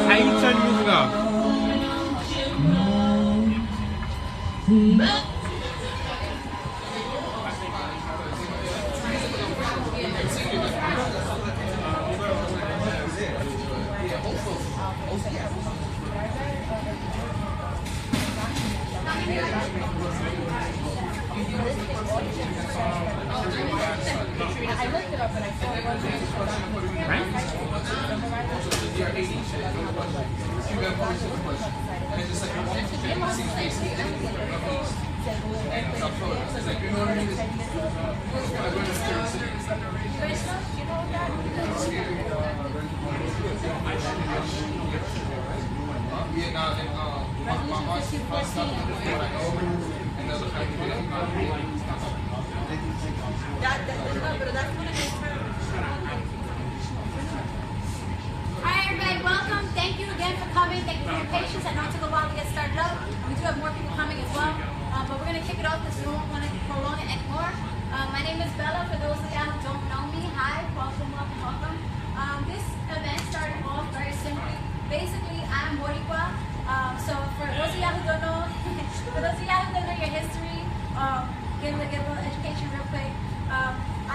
사인천 유가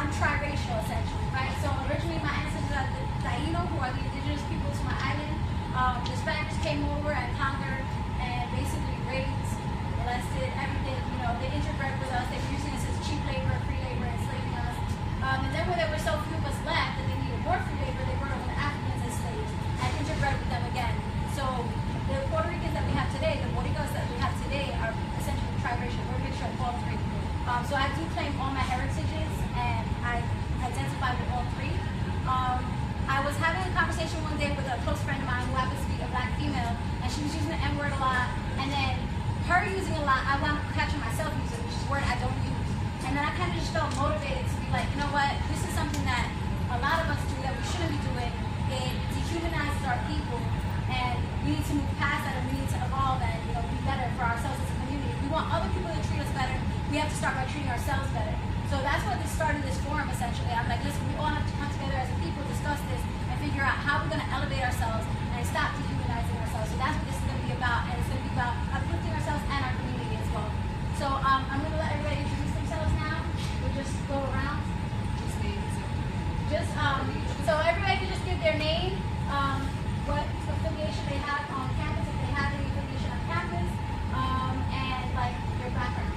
I'm triracial, essentially, right? So originally my ancestors are the Latino, who are the indigenous people to my island. The Spanish came over and conquered and basically raped, molested, everything. You know, they interbred with us. They were using us as cheap labor, free labor, enslaving us. And then when there were so few of us left that they needed more free labor, they brought over the Africans as slaves and interbred with them again. So the Puerto Ricans that we have today, the Boricuas that we have today, are essentially triracial. We're a mixture of all three. So I do claim all my heritages, and I identify with all three. I was having a conversation one day with a close friend of mine who happens to be a black female, and she was using the N-word a lot, and then her using a lot, I wound up catching myself using, which is a word I don't use. And then I kind of just felt motivated to be like, you know what, this is something that a lot of us do that we shouldn't be doing. It dehumanizes our people, and we need to move past that, and we need to evolve and, you know, be better for ourselves as a community. If we want other people to treat us better, we have to start by treating ourselves better. So that's what this started this forum, essentially. I'm like, listen, we all have to come together as a people, discuss this, and figure out how we're going to elevate ourselves and stop dehumanizing ourselves. So that's what this is going to be about, and it's going to be about uplifting ourselves and our community as well. So I'm going to let everybody introduce themselves now. We'll just go around. So everybody can just give their name, what affiliation they have on campus, if they have any affiliation on campus, and like their background.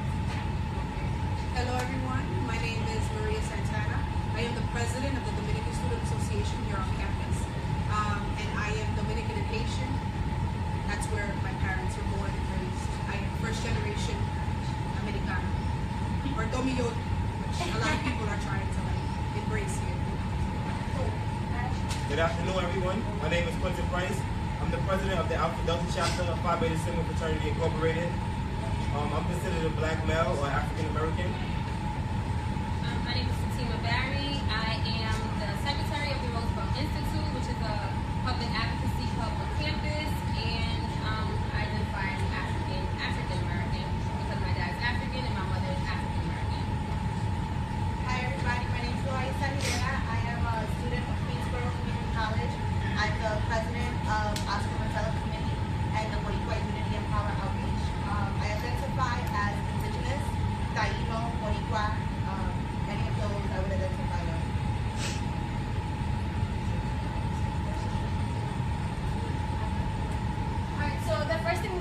Hello everyone, my name is Santana. I am the president of the Dominican Student Association here on campus. And I am Dominican and Haitian. That's where my parents were born and raised. I am first generation Americana. Or Dominion, which a lot of people are trying to embrace here. Good afternoon everyone. My name is Quentin Price. I'm the president of the Afrotheology chapter of Phi Beta Sigma Fraternity Incorporated. I'm considered a black male or African American. My name is Fatima Barry. I am the secretary of the Roosevelt Institute, which is a public advocacy club on campus, and I identify as African American because my dad's African and my mother is African American. Hi everybody, my name is Loisa Rivera. I am a student of Queensborough Community College. I'm the president of Oscar Marcelo Committee and the Boricua Unity and Power Outreach. I identify as indigenous, Taino, Boricua, any of those I would identify as. Alright, so the first thing,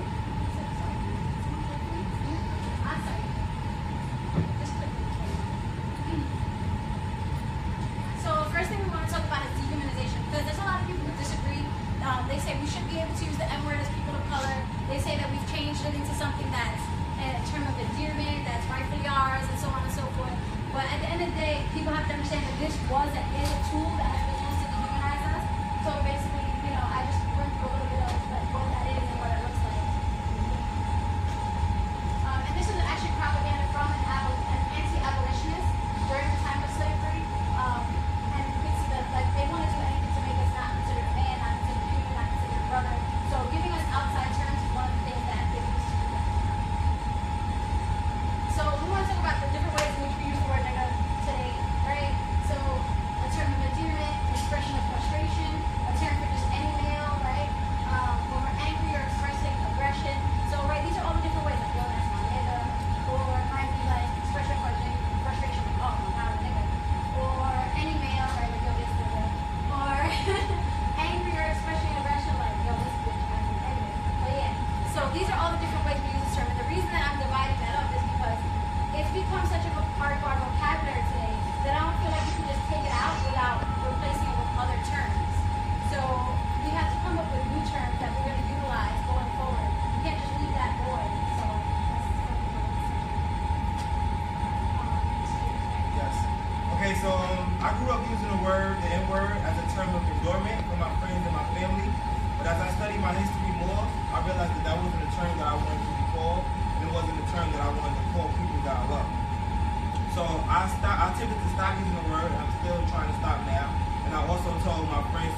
we want to talk about is dehumanization, because there's a lot of people who disagree. They say we should be able to use the N-word as people of color. They say that we've changed it into something that's a term of endearment, that's rightfully ours, and so on and so forth. But at the end of the day, people have to understand that this was and is a tool that has been used to dehumanize us. So basically, you know, I just went through a little bit of like what that is and what it looks like. And this is actually propaganda from an anti-abolitionist during the time of slavery. And you can see that like they want to do anything to make us not considered a man, not considered human, not considered a brother. So giving us outside terms is one of the things that they used to do. So we want to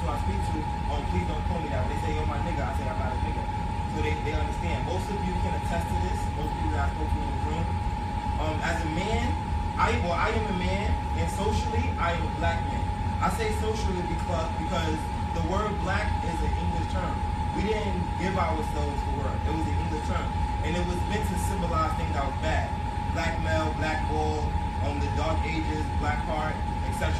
who I speak to, please don't call me that. When they say, yo, my nigga, I say, I'm not a nigga. So they understand. Most of you can attest to this. Most people that I spoke to in the room. As a man, I am a man, and socially, I am a black man. I say socially because the word black is an English term. We didn't give ourselves the word. It was an English term. And it was meant to symbolize things that was bad. Black male, black ball, the dark ages, black heart, etc.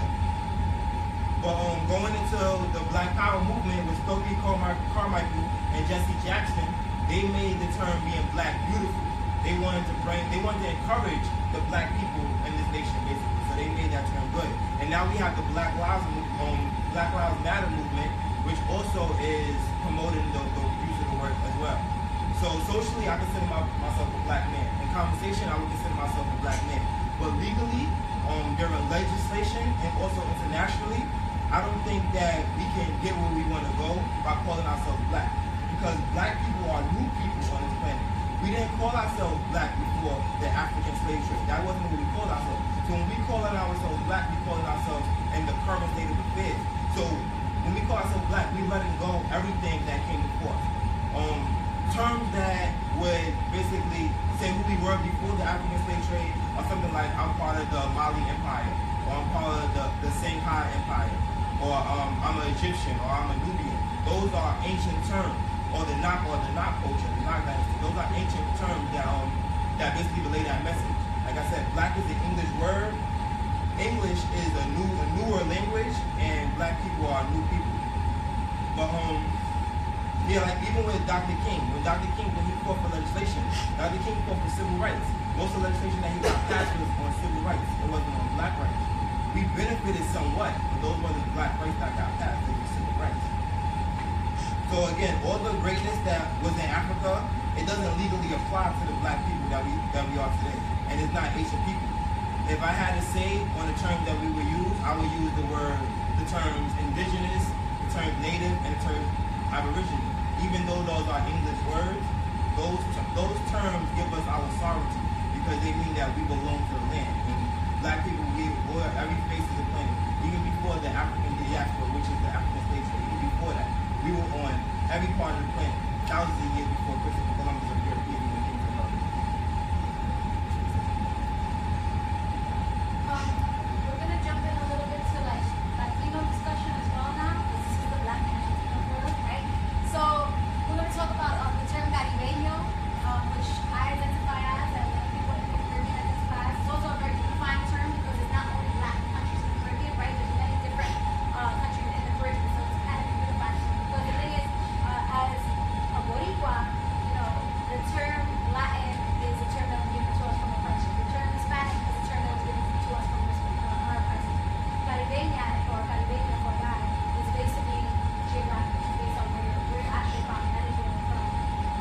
But going into the Black Power movement with Stokely Carmichael and Jesse Jackson, they made the term being black beautiful. They wanted to encourage the black people in this nation, basically. So they made that term good. And now we have the Black Lives Matter movement, which also is promoting the use of the word as well. So socially, I consider myself a black man. In conversation, I would consider myself a black man. But legally, during legislation and also internationally, I don't think that we can get where we want to go by calling ourselves black. Because black people are new people on this planet. We didn't call ourselves black before the African slave trade. That wasn't what we called ourselves. So when we call ourselves black, we call ourselves in the current state of affairs. So when we call ourselves black, we letting go everything that came before us. Terms that would basically say who we were before the African slave trade, or something like I'm part of the Mali Empire, or I'm part of the Shanghai Empire, or I'm an Egyptian, or I'm a Nubian. Those are ancient terms, or the Nok culture, the Nok dynasty. Those are ancient terms that basically relay that message. Like I said, black is the English word. English is a newer language, and black people are new people. But yeah, like even with Dr. King, when he fought for legislation, Dr. King fought for civil rights. Most of the legislation that he got passed was on civil rights. It wasn't on black rights. We benefited somewhat, but those wasn't black rights that got passed. Those were civil rights. So again, all the greatness that was in Africa, it doesn't legally apply to the black people that we are today, and it's not Asian people. If I had to say on the terms that we would use, I would use the terms indigenous, the terms native, and the terms aboriginal. Even though those are English words, those terms give us our sovereignty because they mean that we belong to the land. And black people, we're every face of the planet. Even before the African diaspora, which is the African slave trade, even before that, we were on every part of the planet, thousands of years before Christopher Columbus or European even came to America. We're going to jump in a little bit to like Latino discussion as well now. This is the Black and Latino world, right? So we're going to talk about the term Caribena, which I identify as, and many people in the Caribbean identify as. It's also a very defined term because it's not only black countries in the Caribbean, right? There's many different countries in the Caribbean, so it's kind of a unified term. Because the thing is, as a Boricua, you know, the term Latin is a term that was given to us from a person. The term Hispanic is a term that was given to us from our person. Caribena or Caribena for God is basically geographic, based on where you're actually from. That is where we're from.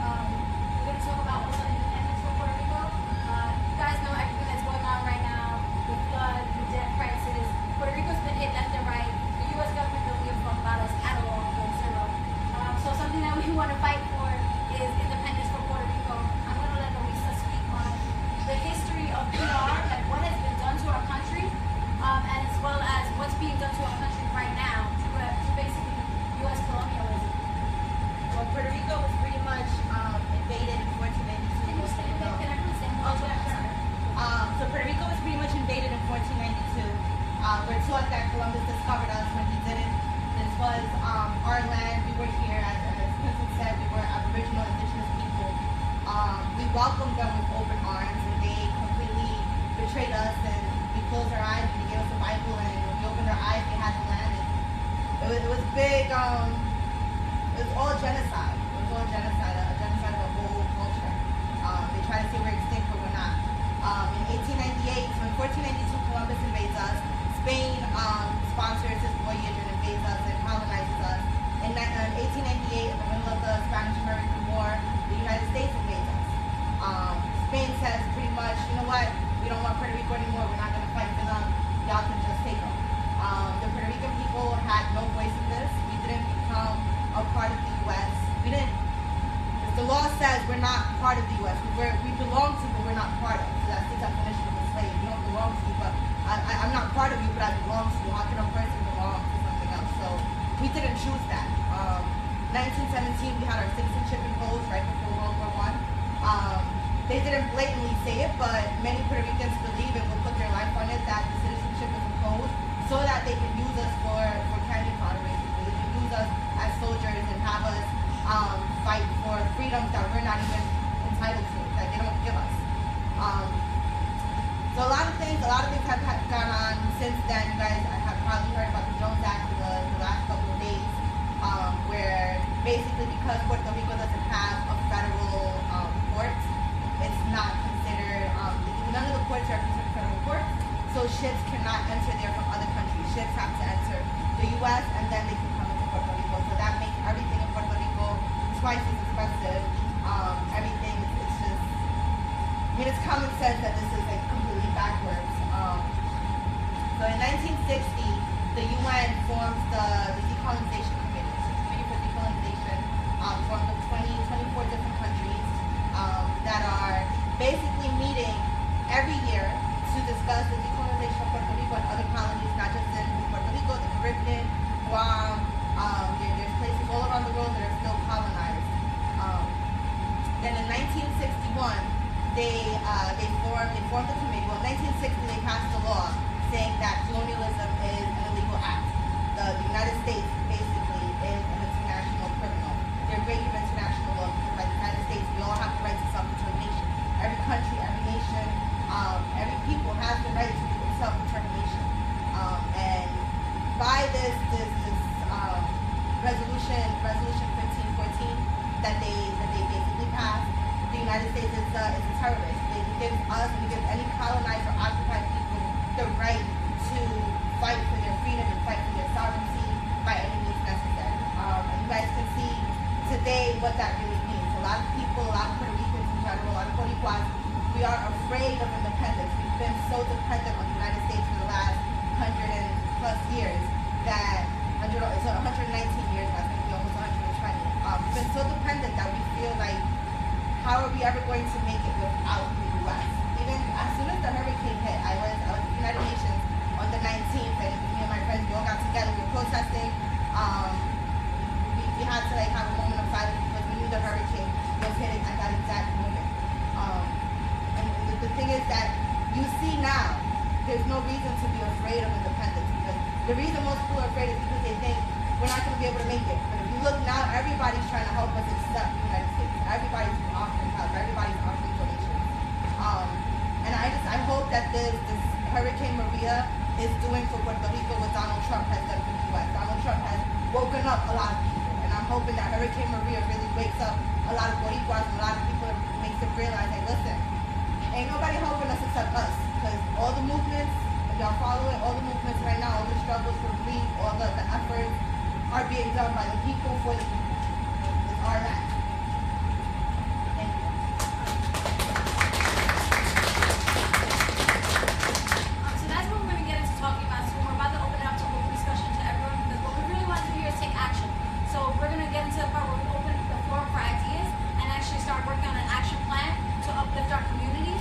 We're going to talk about also independence for Puerto Rico. You guys know everything that's going on right now, the flood, the debt crisis. Puerto Rico's been hit left and right. The U.S. government doesn't give a fuck about us at all, like zero. So something that we want to fight for is independence for Puerto Rico. I'm going to let Luisa speak on the history of PR, like what has been done to our country, and as well as what's being done to our country right now to basically U.S. colonialism. Well, Puerto Rico was pretty much invaded in 1492. Can you stand up? Can I please stand up? Oh, yeah, sorry. So Puerto Rico was pretty much invaded in 1492. We're taught that Columbus discovered us when he didn't. This was our land. We were here, as Clinton said, we were Aboriginal indigenous people. We welcomed them with open arms, and they completely betrayed us. And we closed our eyes, and they gave us the Bible, and when we opened our eyes, they had the land. And it was big. It was all genocide. It was all genocide, a genocide of a whole culture. They try to say we're extinct, but we're not. In 1898, so in 1492, Columbus invades us. Spain sponsors his voyage and invades us and colonizes us. In 1898, in the middle of the Spanish-American War, the United States invades us. Spain says pretty much, you know what, we don't want Puerto Rico anymore, we're not going to fight for them, y'all can just take them. The Puerto Rican people had no voice in this. We didn't become a part of the U.S. We didn't, the law says we're not part of the U.S. We belong to, but we're not part of. So that's the definition of a slave. You don't belong to, but I'm not part of you, but I belong to you. How can a person belong to something else? So we didn't choose that. 1917, we had our citizenship imposed right before World War I. They didn't blatantly say it, but many Puerto Ricans believe and will put their life on it that the citizenship is imposed so that they can use us for candy fodder, basically. They can use us as soldiers and have us fight for freedoms that we're not even entitled to, that they don't give us. So a lot of things have gone on since then. You guys have probably heard about the Jones Act in the last couple of days, where basically because Puerto Rico doesn't have a federal court, it's not considered, none of the courts are considered federal courts, so ships cannot enter there from other countries. Ships have to enter the U.S. and then they can come into Puerto Rico. So that makes everything in Puerto Rico twice as expensive. Everything, it's just, I mean, it's common sense that this is like completely backwards. So in 1960, the UN forms the Decolonization Committee, the Committee for Decolonization, formed of 24 different countries that are basically meeting every year to discuss the decolonization of Puerto Rico and other colonies, not just in Puerto Rico, the Caribbean, Guam. There's places all around the world that are still colonized. Then in 1961, they formed the committee. Well, in 1960, they passed a law saying that colonialism is an illegal act. The United States basically is an international criminal. They're breaking international law because by the United States, we all have the right to self-determination. Every country, every nation, every people has the right to self-determination. And by this resolution 1514 that they basically passed, the United States is a terrorist. It gives us and it gives any colonized or occupied people the right to fight for their freedom and fight for their sovereignty by any means necessary. And you guys can see today what that really means. A lot of people, a lot of Puerto Ricans in general, a lot of Boricuas, we are afraid of independence. We've been so dependent on the United States for the last 100 and plus years that, it's 119 years, that's going to be almost 120. We've been so dependent that we feel like, how are we ever going to make it without the U.S.? Even as soon as the hurricane hit, I was at the United Nations on the 19th, and me and my friends, we all got together, we were protesting. We had to like have a moment of silence because we knew the hurricane was hitting at that exact moment. And the thing is that you see now, there's no reason to be afraid of independence, because the reason most people are afraid is because they think we're not going to be able to make it. But if you look now, everybody's trying to help us accept the United States. Everybody's offering help. Everybody's offering donations. And I hope that this Hurricane Maria is doing for Puerto Rico what Donald Trump has done for the U.S. Donald Trump has woken up a lot of people, and I'm hoping that Hurricane Maria really wakes up a lot of Boricuas and a lot of people, and makes them realize, hey, listen, ain't nobody helping us except us, because all the movements, if y'all follow it, all the movements right now, all the struggles for relief, all the efforts are being done by the people for the people. It's our land. Thank you. So that's what we're going to get into talking about. So we're about to open it up to open discussion to everyone, because what we really want to do here is take action. So we're going to get into the part where we open the floor for ideas and actually start working on an action plan to uplift our communities.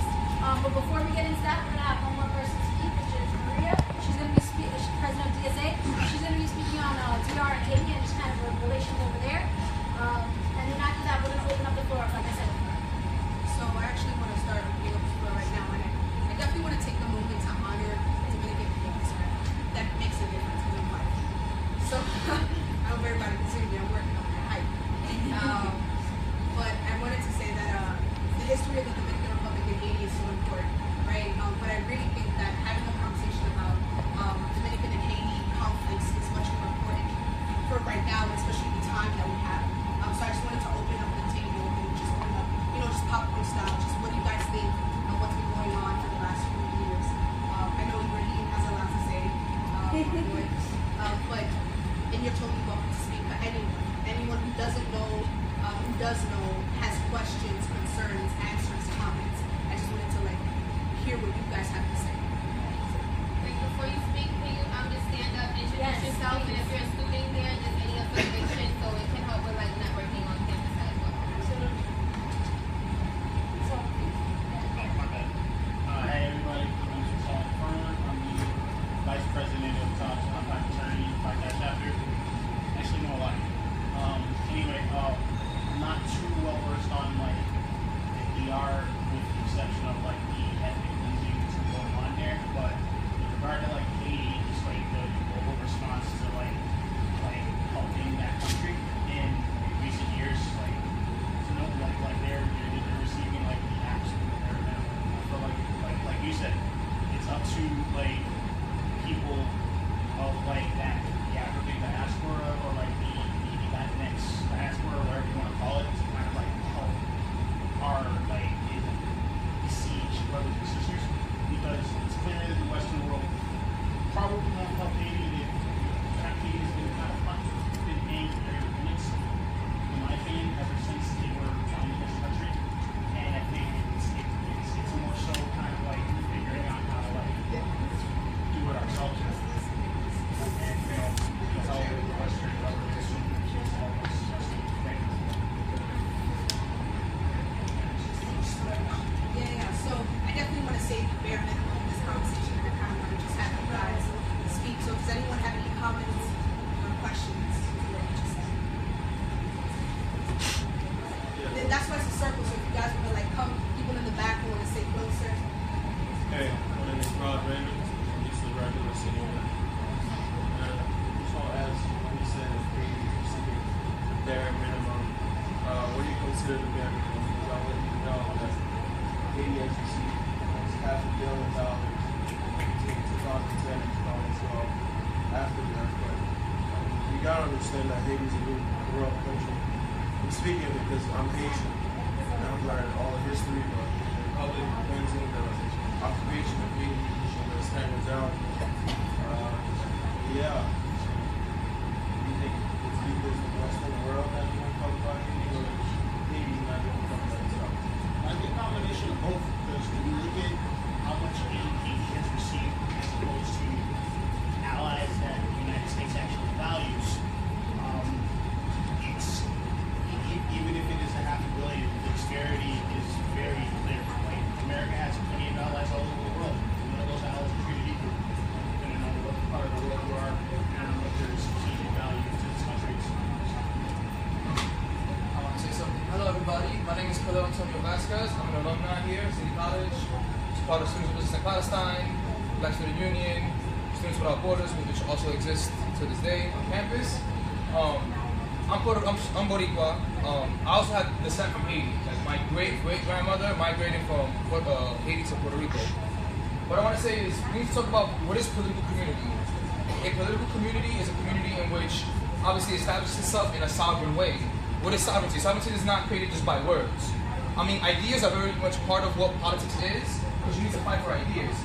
But before we get into that, we're going to have one more person speak, which is Maria. She's going to be she's president of DSA. She's going to be speaking on DR and Haiti and just kind of relations over there. And then after that, we're going to open up the floor, like I said. So I actually want to start opening up the floor right now, and I definitely want to take the moment to honor Dominican people. That makes a difference in my life. So I hope everybody can see me. I'm working on my height. But I wanted to say that the history of the Dominican Republic and Haiti is so important, right? But I really think that having a conversation about Dominican and Haiti conflicts is much more important for right now, especially the time that we have. So I just wanted to open up the table and just open up, just popcorn style, just what do you guys think of what's been going on for the last few years? I know Ibrahim has a lot to say, but and you're totally welcome to speak. But anyone who doesn't know, who does know, has questions, concerns, answers, comments, I just wanted to hear what you guys have to say. Before you speak, can you just stand up, introduce yourself, and if you're a student there, just any affiliation, so it can help with networking on campus as well. Absolutely. So, hey everybody, my name is Paul Fern. I'm the Vice President of Black Fraternity Black Chapter. considered American. I'll let you know that Haiti, as you see, has $500 billion between 2010 and 2012 after the earthquake. You gotta understand that Haiti is a really corrupt country. I'm speaking because I'm Haitian, and I've learned all the history of the Republic, cleansing, the occupation of Haiti, the standards down. Yeah. You think it's because the Western world that you want to talk about Haiti, or Haiti's not going to talk about itself? I think a combination of both, because when you look at how much aid Haiti has received as opposed to allies that the United States actually values, even if it is $500 million, the disparity is very clear. Right? America has plenty of allies all over the world. None of those allies are treated equal, depending on what part of the world you are and what their strategic value to this country is. I want to say something. Hello, everybody. My name is Caribena Vasquez. I'm an alumni here at City College. Part of Students with Business in Palestine, Black Student Union, Students Without Borders, which also exists to this day on campus. I'm Boricua. I also had descent from Haiti. Like my great-great-grandmother migrated from Haiti to Puerto Rico. What I want to say is we need to talk about what is political community. A political community is a community in which obviously establishes itself in a sovereign way. What is sovereignty? Sovereignty is not created just by words. I mean, ideas are very much part of what politics is, because you need to fight for ideas.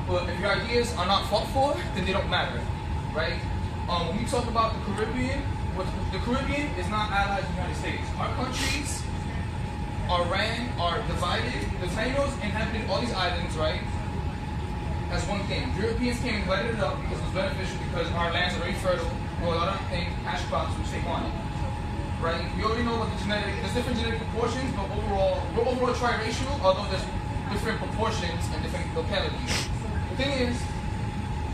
But if your ideas are not fought for, then they don't matter, right? When we talk about the Caribbean is not allies of the United States. Our countries are divided. The Latinos inhabited all these islands, right? As one thing. Europeans came and divided it up because it was beneficial, because our lands are very fertile, grow a lot of things, cash crops, which they wanted. Right? We already know about there's different genetic proportions, but overall, we're overall triracial, although there's different proportions and different localities. The thing is,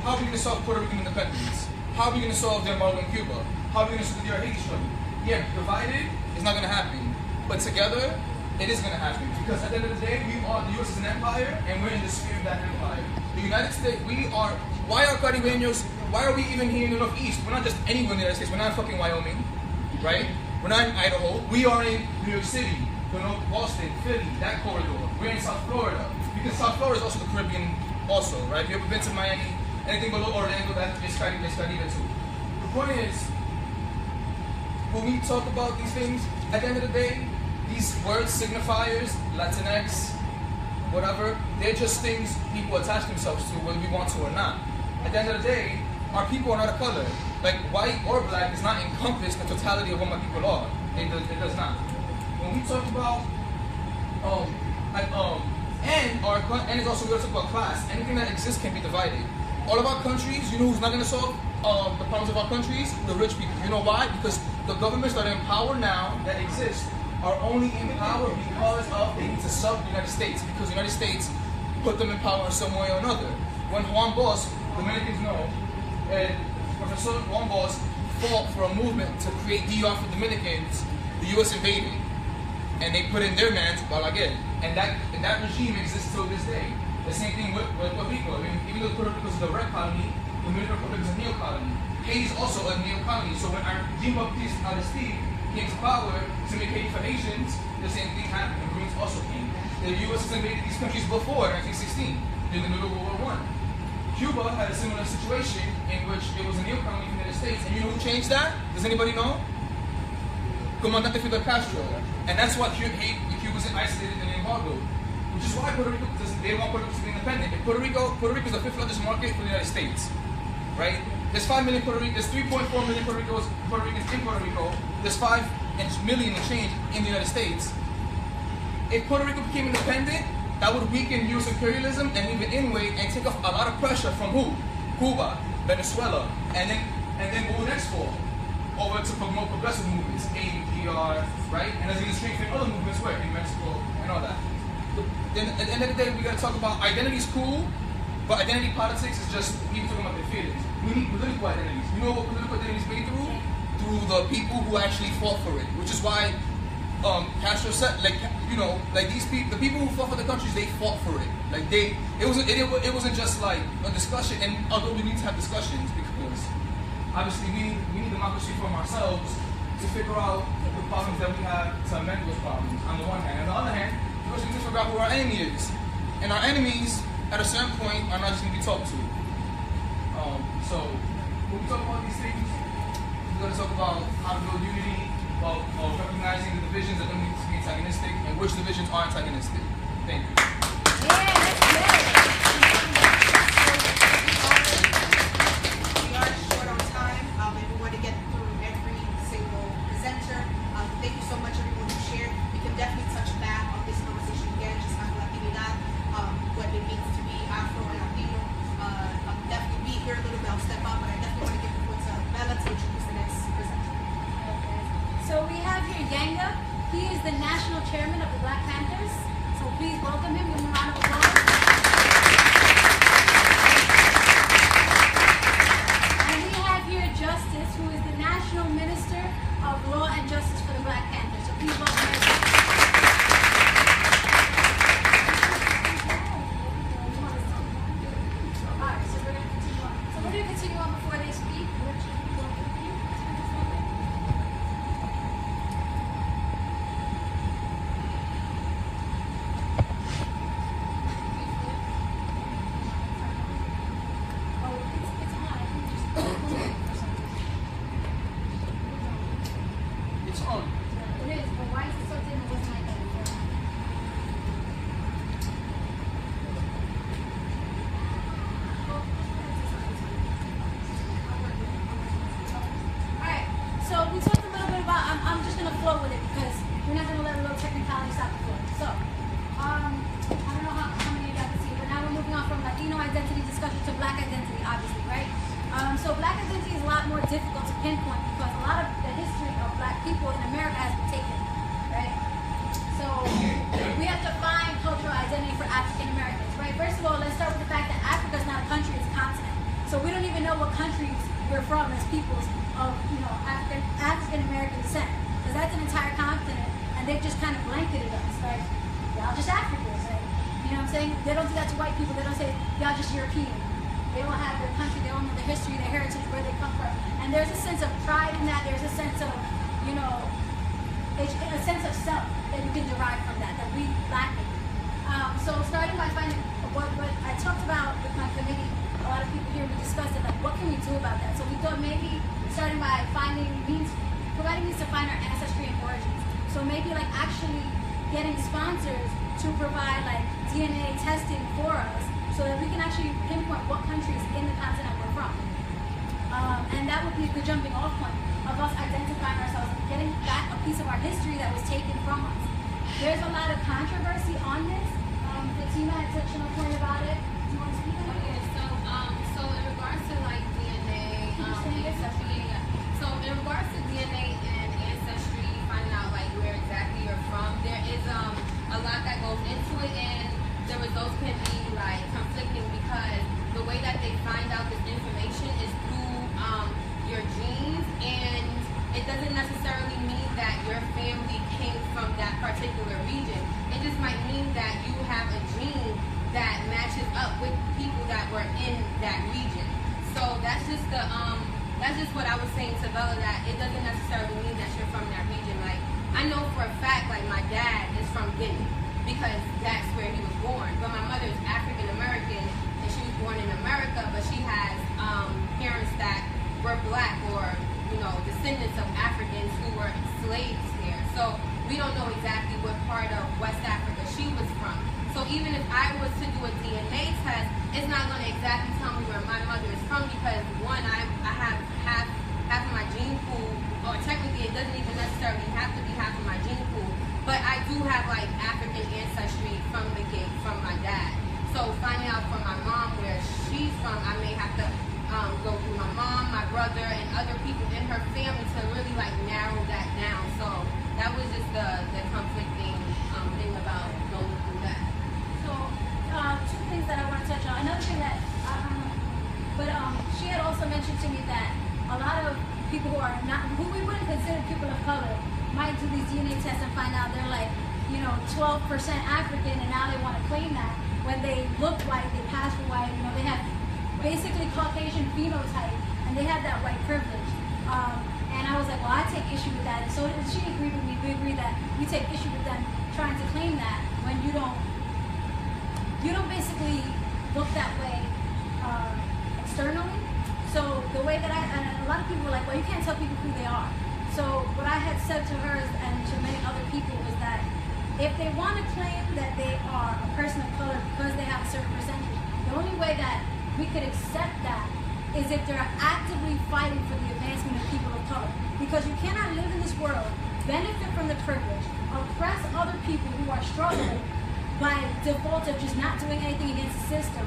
how are we going to solve Puerto Rican independence? How are we going to solve the embargo in Cuba? How are we going to solve the Haiti struggle? Yeah, divided is not going to happen, but together, it is going to happen. Because at the end of the day, the U.S. is an empire, and we're in the sphere of that empire. The United States, why are Caribeños, why are we even here in the Northeast? We're not just anywhere in the United States. We're not in fucking Wyoming, right? We're not in Idaho. We are in New York City, Boston, Philly, that corridor. We're in South Florida. Because South Florida is also the Caribbean also, right? If you ever been to Miami, anything below Orlando, it's Caribbean too. The point is, when we talk about these things, at the end of the day, these words, signifiers, Latinx, whatever, they're just things people attach themselves to whether we want to or not. At the end of the day, our people are not a color. Like white or black does not encompass the totality of what my people are. It does not. When we talk about and it's also we talk about class. Anything that exists can be divided. All of our countries, you know who's not going to solve the problems of our countries? The rich people. You know why? Because the governments that are in power now that exist are only in power because of they need to sub the United States, because the United States put them in power in some way or another. When Juan Bosch, Dominicans know, and Professor Juan Bosch fought for a movement to create DR for Dominicans, the U.S. invaded, and they put in their man Balaguer, and that regime exists till this day. The same thing with Puerto Rico. I mean, even though Puerto Rico is a direct colony, the Dominican Republic is a neo-colony. Haiti is also a neo-colony. So when our Jean-Baptiste Aristide came to power to make Haiti for Haitians, the same thing happened. The Greens also came. The U.S. has invaded these countries before 1916, during the middle of World War I. Cuba had a similar situation in which it was a neo-colony from the United States. And you know who changed that? Does anybody know? Comandante Fidel Castro. And that's why Cuba was isolated in the embargo. Which is why Puerto Rico, they want Puerto Rico to be independent. Puerto Rico is the 5th largest market for the United States. Right? There's 5 million Puerto Ricans, there's 3.4 million Puerto Ricans in Puerto Rico. There's 5 million and change in the United States. If Puerto Rico became independent, that would weaken U.S. imperialism and leave it in weight and take off a lot of pressure from who? Cuba, Venezuela, and then what would next fall? Over to more progressive movements, ADR, right? And as you can strengthen other movements where in Mexico and all that. Then at the end of the day, we gotta talk about identity is cool, but identity politics is just people talking about their feelings. We need political identities. You know what political identities made through? Through the people who actually fought for it, which is why Castro said, these people, the people who fought for the countries, they fought for it. Like it wasn't just like a discussion. And although we need to have discussions, because obviously we need democracy from ourselves to figure out the problems that we have to amend those problems on the one hand. On the other hand, we also need to figure out who our enemy is. And our enemies, at a certain point, are not just going to be talked to. So when we talk about these things, we're going to talk about how to build unity, about recognizing the divisions that don't need to be antagonistic, and which divisions are antagonistic. Thank you. We are short on time, and we want to get through every single presenter. Thank you so much, everyone who shared. We can definitely touch back on this conversation again, just on Latinidad, what it means to be Afro and Latino. I'll definitely be here a little bit. I'll step up, but I definitely want to give the floor to Bella to introduce the next presenter. Okay. So we have here Yanga. He is the national chairman of the Black Panthers. So please welcome him with a round of applause. And we have here Justice, who is the national minister of law and justice for the Black Panthers. So please welcome him. Alright, so we're going to continue on. So we're going to continue on before they speak. It's on. It is, but why is it so dim? It wasn't like that before. Alright, so we talked a little bit about, I'm just going to flow with it because we're not going to let a little technicality stop the flow. So, I don't know how many of y'all can see, but now we're moving on from Latino identity discussion to Black identity, obviously, right? So Black identity is a lot more difficult to pinpoint because a lot of the history of Black people in America has been taken, right? So we have to find cultural identity for African Americans, right? First of all, let's start with the fact that Africa is not a country, it's a continent. So we don't even know what countries we're from as peoples of, African American descent, because that's an entire continent, and they've just kind of blanketed us, right? Y'all just Africans, right? You know what I'm saying? They don't do that to white people. They don't say y'all just European. They all have their country, they all know their history, their heritage, where they come from. And there's a sense of pride in that. There's a sense of, a sense of self that you can derive from that we lack it. So starting by finding what I talked about with my committee, a lot of people here, we discussed it, like what can we do about that? So we thought maybe starting by providing means to find our ancestry and origins. So maybe like actually getting sponsors to provide like DNA testing for us, so that we can actually pinpoint what countries in the continent we're from. And that would be the jumping off point of us identifying ourselves and getting back a piece of our history that was taken from us. There's a lot of controversy on this. Fatima had touched on a point about it. Do you want to speak on it? Okay, so in regards to like DNA, ancestry, so in regards to DNA and ancestry, finding out like where exactly you're from, there is a lot that goes into it, and the results can be like conflicting because the way that they find out this information is through your genes, and it doesn't necessarily mean that your family came from that particular region. It just might mean that you have a gene that matches up with people that were in that region. So that's just what I was saying to Bella, that it doesn't necessarily mean that you're from that region. Like I know for a fact, like my dad is from Guinea, because that's where he was born. But my mother is African American, and she was born in America, but she has parents that were Black or descendants of Africans who were slaves here. So we don't know exactly what part of West Africa she was from. So even if I was to do a DNA test, it's not going to exactly tell me where my mother is from, because one, I have half of my gene pool, or technically it doesn't even necessarily have to be half of my gene pool, but I do have like African ancestry from my dad. So finding out from my mom where she's from, I may have to go through my mom, my brother, and other people in her family to really like narrow that down. So that was just the conflicting thing about going through that. So two things that I want to touch on. Another thing that she had also mentioned to me that a lot of people who we wouldn't consider people of color might do these DNA tests and find out they're like 12% African, and now they want to claim that when they look white, they pass for white, they have basically Caucasian phenotype, and they have that white privilege. And I was like, like, well, I take issue with that. And so she agreed with me. We agreed that we take issue with them trying to claim that when you don't basically look that way externally. So the way that and a lot of people were like, well, you can't tell people who they are. So what I had said to her and to many other people was that if they want to claim that they are a person of color because they have a certain percentage, the only way that we could accept that is if they're actively fighting for the advancement of people of color. Because you cannot live in this world, benefit from the privilege, oppress other people who are struggling by default of just not doing anything against the system,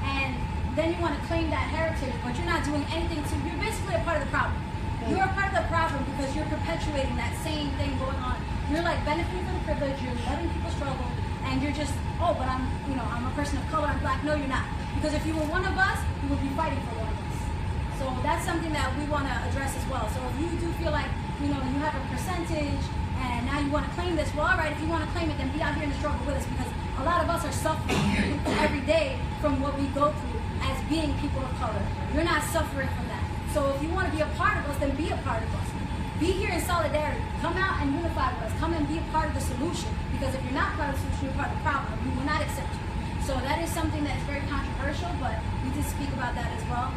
and then you want to claim that heritage, but you're not doing anything to, you're basically a part of the problem. You're a part of the problem because you're perpetuating that same thing going on. You're like benefiting from the privilege, you're letting people struggle, and you're just, oh, but I'm a person of color, I'm black. No, you're not. Because if you were one of us, you would be fighting for one of us. So that's something that we want to address as well. So if you do feel like, you have a percentage and now you want to claim this, well, all right, if you want to claim it, then be out here in the struggle with us, because a lot of us are suffering every day from what we go through as being people of color. You're not suffering from that. So if you want to be a part of us, then be a part of us. Be here in solidarity. Come out and unify with us. Come and be a part of the solution. Because if you're not part of the solution, you're part of the problem. We will not accept you. So that is something that is very controversial, but we did speak about that as well.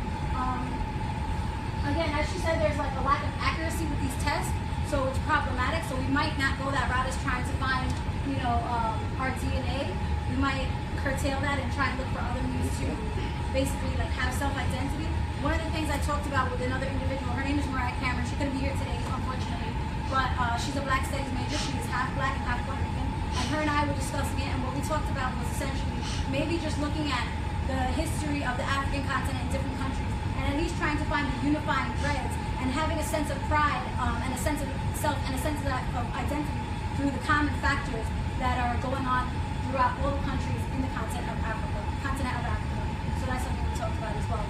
Again, as she said, there's like a lack of accuracy with these tests, so it's problematic. So we might not go that route as trying to find, our DNA. We might curtail that and try and look for other means to basically like have self-identity. One of the things I talked about with another individual, her name is Mariah Cameron. She couldn't be here today, unfortunately, but she's a Black Studies major. She is half Black and half Puerto Rican. And her and I were discussing it, and what we talked about was essentially maybe just looking at the history of the African continent in different countries, and at least trying to find the unifying threads and having a sense of pride and a sense of self and a sense of identity through the common factors that are going on throughout all the countries in the continent of Africa. So that's something we talked about as well.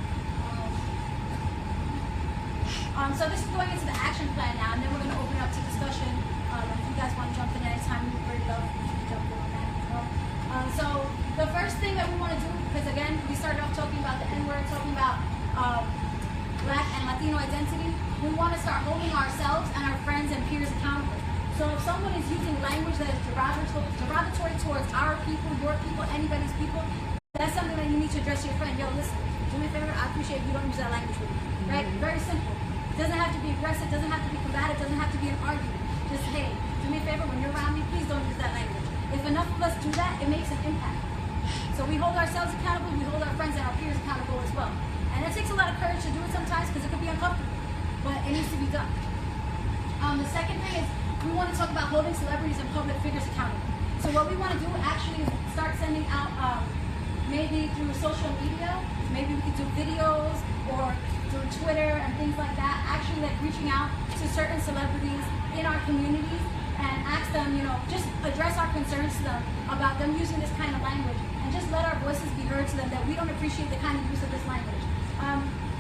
So this is going into the action plan now, and then we're going to open it up to discussion. If you guys want to jump in at any time, we would really love if you jump in on that as well. So the first thing that we want to do, because again, we started off talking about the N-word, talking about Black and Latino identity, we want to start holding ourselves and our friends and peers accountable. So if someone is using language that is derogatory towards our people, your people, anybody's people, that's something that you need to address to your friend. Yo, listen, do me a favor, I appreciate if you don't use that language with me. Right? Very simple. Doesn't have to be aggressive, doesn't have to be combative, doesn't have to be an argument. Just, hey, do me a favor, when you're around me, please don't use that language. If enough of us do that, it makes an impact. So we hold ourselves accountable, we hold our friends and our peers accountable as well. And it takes a lot of courage to do it sometimes because it could be uncomfortable, but it needs to be done. The second thing is we want to talk about holding celebrities and public figures accountable. So what we want to do actually is start sending out, maybe through social media, maybe we could do videos or through Twitter and things like that, actually like reaching out to certain celebrities in our communities and ask them, just address our concerns to them about them using this kind of language, and just let our voices be heard to them that we don't appreciate the kind of use of this language.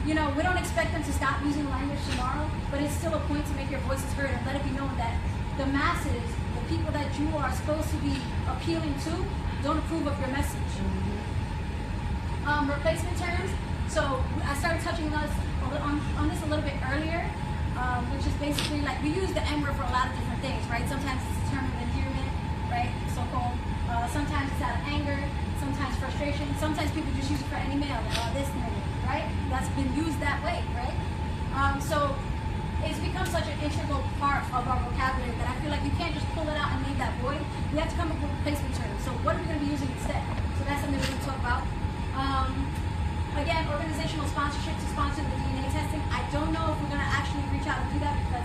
We don't expect them to stop using the language tomorrow, but it's still a point to make your voices heard and let it be known that the masses, the people that you are supposed to be appealing to, don't approve of your message. Replacement terms. So I started touching on this a little bit earlier, which is basically like we use the N-word for a lot of different things, right? Sometimes it's a term of endearment, right? So-called. Sometimes it's out of anger, sometimes frustration. Sometimes people just use it for any male, like, this nigga, right? That's been used that way, right? So it's become such an integral part of our vocabulary that I feel like you can't just pull it out and leave that void. We have to come up with replacement terms. So what are we going to be using instead? So that's something we're going to talk about. Again, organizational sponsorship to sponsor the DNA testing. I don't know if we're going to actually reach out and do that because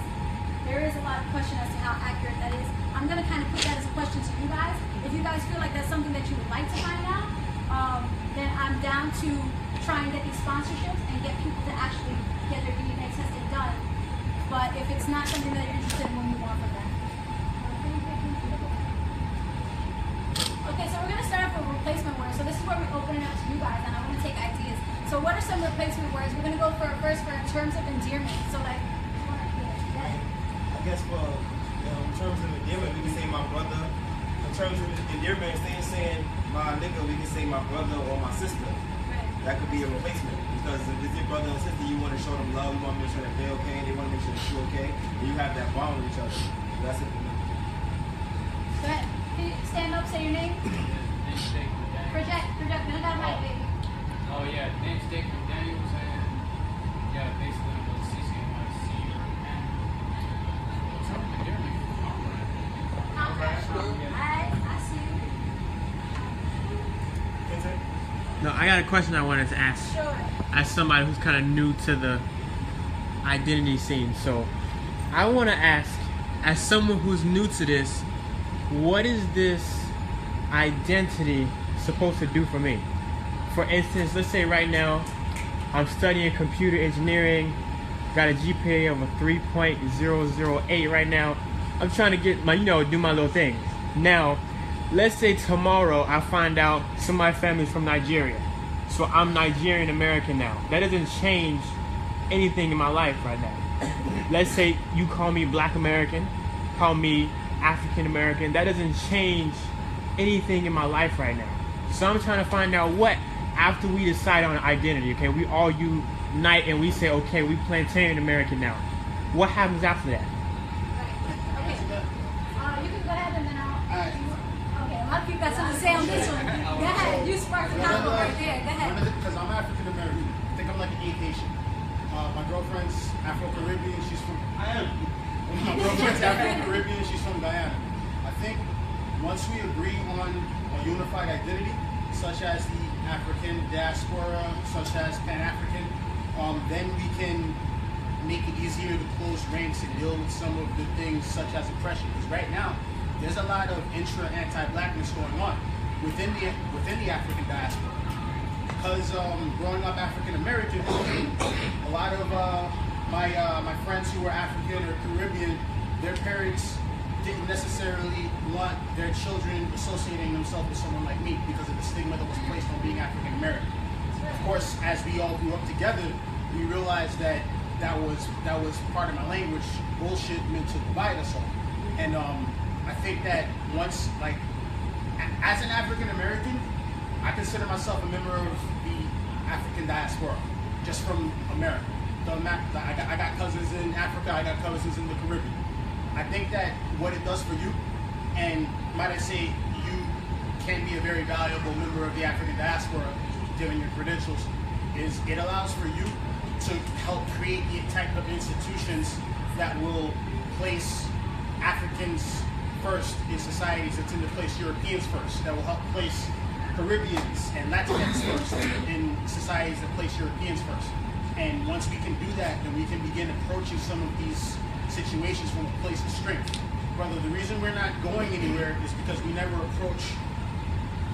there is a lot of question as to how accurate that is. I'm going to kind of put that as a question to you guys. If you guys feel like that's something that you would like to find out, then I'm down to try and get these sponsorships and get people to actually get their DNA testing done. But if it's not something that you're interested in, we'll move on from that. Okay, so we're going to start off with replacement words. So this is where we open it up to you guys, and I want to take ideas. So what are some replacement words? We're going to go first for in terms of endearment. So like, I guess in terms of endearment, we can say my brother. In terms of endearment, instead of saying my nigga, we can say my brother or my sister. right. That could be a replacement. because if it's your brother and sister, you want to show them love, you want to make sure that they're okay, they want to make sure that you're okay, and you have that bond with each other. So that's it for me. Go ahead. Can you stand up, say your name? Project, no, that mic, baby. Oh yeah, name's Dick McDaniels, and yeah, basically I'm with CCNYC and something different. I see you. No, I got a question I wanted to ask. Sure. As somebody who's kind of new to the identity scene. So I want to ask, as someone who's new to this, what is this identity supposed to do for me? For instance, let's say right now I'm studying computer engineering, got a GPA of a 3.008 right now. I'm trying to get my, do my little thing. Now, let's say tomorrow I find out some of my family's from Nigeria. So I'm Nigerian American now. That doesn't change anything in my life right now. Let's say you call me Black American, call me African American. That doesn't change anything in my life right now. So I'm trying to find out what, after we decide on an identity, okay, we all unite and we say, okay, we Planetarian American now. What happens after that? Okay. You can go ahead and then I'll... Okay, a lot of people got something to say on this one. Go ahead. You sparked the combo right there. Go ahead. Because I'm African American. I think I'm like an eighth Haitian. My girlfriend's Afro-Caribbean. She's from... I am. My girlfriend's Afro-Caribbean. She's from Guyana. I think once we agree on a unified identity, such as the African diaspora, such as Pan-African, then we can make it easier to close ranks and deal with some of the things such as oppression. Because right now, there's a lot of intra-anti-blackness going on within the African diaspora. Because growing up African American, a lot of my friends who were African or Caribbean, their parents didn't necessarily want their children associating themselves with someone like me because of the stigma that was placed on being African American. Of course, as we all grew up together, we realized that that was part of my language bullshit meant to divide us all. And I think that once, like, as an African American, I consider myself a member of the African diaspora, just from America. I got cousins in Africa, I got cousins in the Caribbean. I think that what it does for you, and might I say, you can be a very valuable member of the African diaspora, given your credentials, is it allows for you to help create the type of institutions that will place Africans first in societies that tend to place Europeans first, that will help place Caribbeans and Latinx first in societies that place Europeans first. And once we can do that, then we can begin approaching some of these situations from a place of strength. Brother, the reason we're not going anywhere is because we never approach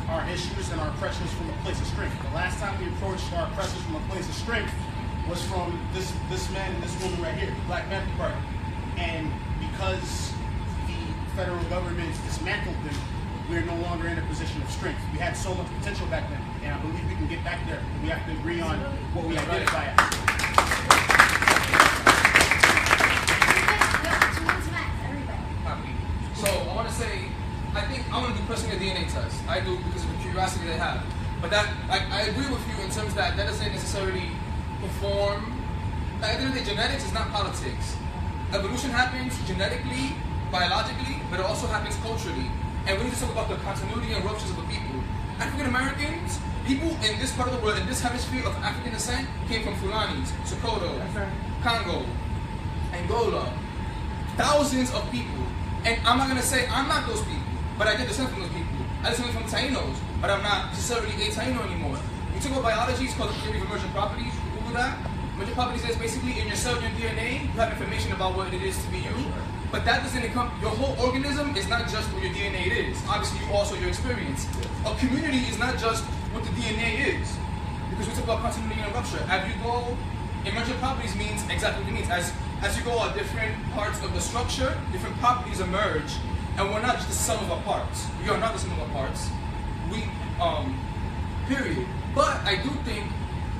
our issues and our oppressions from a place of strength. The last time we approached our oppressors from a place of strength was from this man and this woman right here, the Black Panther Party. And because the federal government dismantled them, we're no longer in a position of strength. We had so much potential back then, and I believe we can get back there. We have to agree on what we identify as. So I want to say, I think I want to do personally a DNA test. I do because of the curiosity that I have. But that, I agree with you in terms that doesn't necessarily perform. At the end of the day, genetics is not politics. Evolution happens genetically, biologically, but it also happens culturally. And we need to talk about the continuity and ruptures of the people. African Americans, people in this part of the world, in this hemisphere of African descent, came from Fulanis, Sokoto, Congo, Angola. Thousands of people. And I'm not going to say I'm not those people, but I get descent from those people. I descend from Tainos, but I'm not necessarily a Taino anymore. We talk about biology, it's called the theory of emergent properties. You can Google that. Emergent properties is basically in your cell, your DNA, you have information about what it is to be you. But that doesn't come, your whole organism is not just what your DNA is. Obviously, you also your experience. A community is not just what the DNA is. Because we talk about continuity and rupture. As you go, emergent properties means exactly what it means. As you go at different parts of the structure, different properties emerge, and we're not just the sum of our parts. We are not the sum of our parts. We, period. But I do think,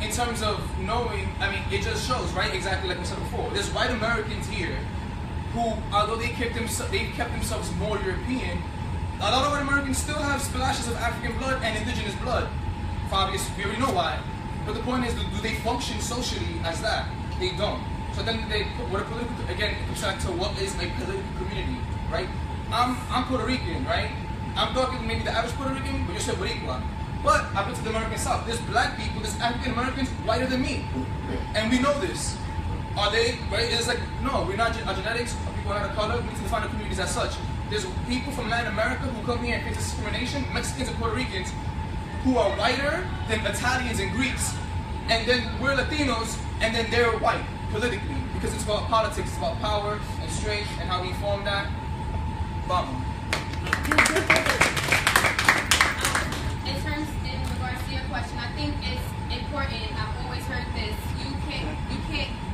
in terms of knowing, I mean, it just shows, right? Exactly like we said before. There's white Americans here who, although they kept themselves more European, a lot of white Americans still have splashes of African blood and indigenous blood. For obvious, we already know why. But the point is, do they function socially as that? They don't. So then they put what a political, again, it comes back to what is a political community, right? I'm Puerto Rican, right? I'm talking maybe the average Puerto Rican, but you're still Boricua. But I've been to the American South. There's black people, there's African Americans whiter than me. And we know this. Are they, right? It's like, no, we're not our genetics, or people out of color, we need to define the communities as such. There's people from Latin America who come here and face discrimination, Mexicans and Puerto Ricans, who are whiter than Italians and Greeks. And then we're Latinos, and then they're white, politically. Because it's about politics, it's about power and strength, and how we form that. Bum. In regards to your question, I think it's important. I've always heard this. You can't